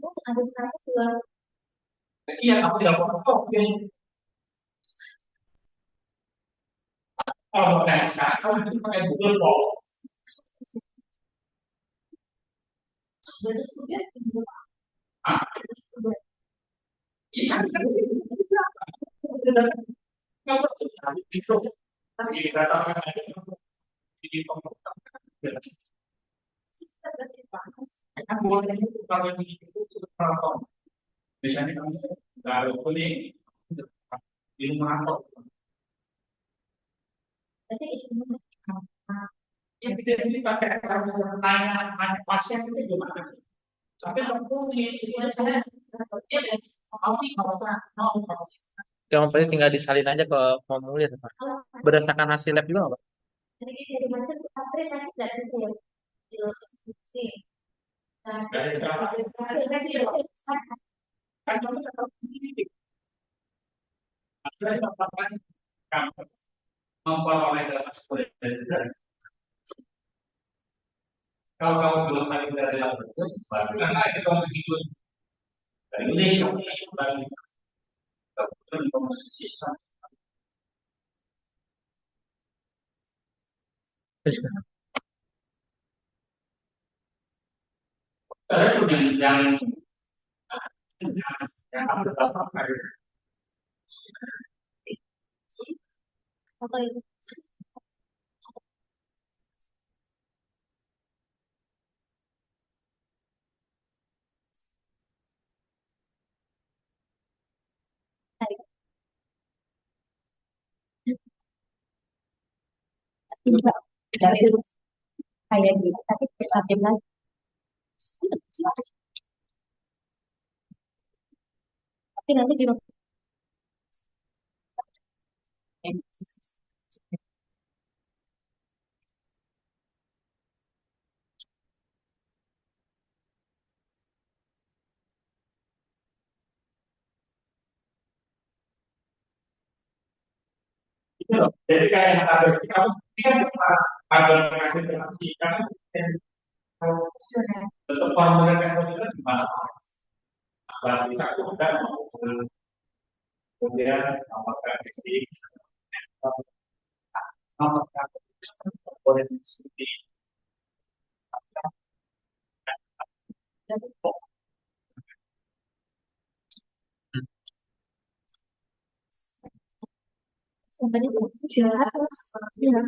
Terus ada saya juga sudah juga berarti istimewa. Kamu paling tinggal disalin aja ke formulir Pak. Berdasarkan hasil lab juga nggak, Pak? Jadi kita dari hasil pasti nanti tidak bisa diskusi. Nah, hasil Terus kan? apa itu? Tidak dari kayak gitu, tapi tetapi lagi. Tapi nanti di Gitu loh. Jadi kayak ada kamu kan ada kan tetap formulasi itu gimana? Berarti aku udah kemudian apakah fisik apakah boleh diskusi sebenarnya terus ya.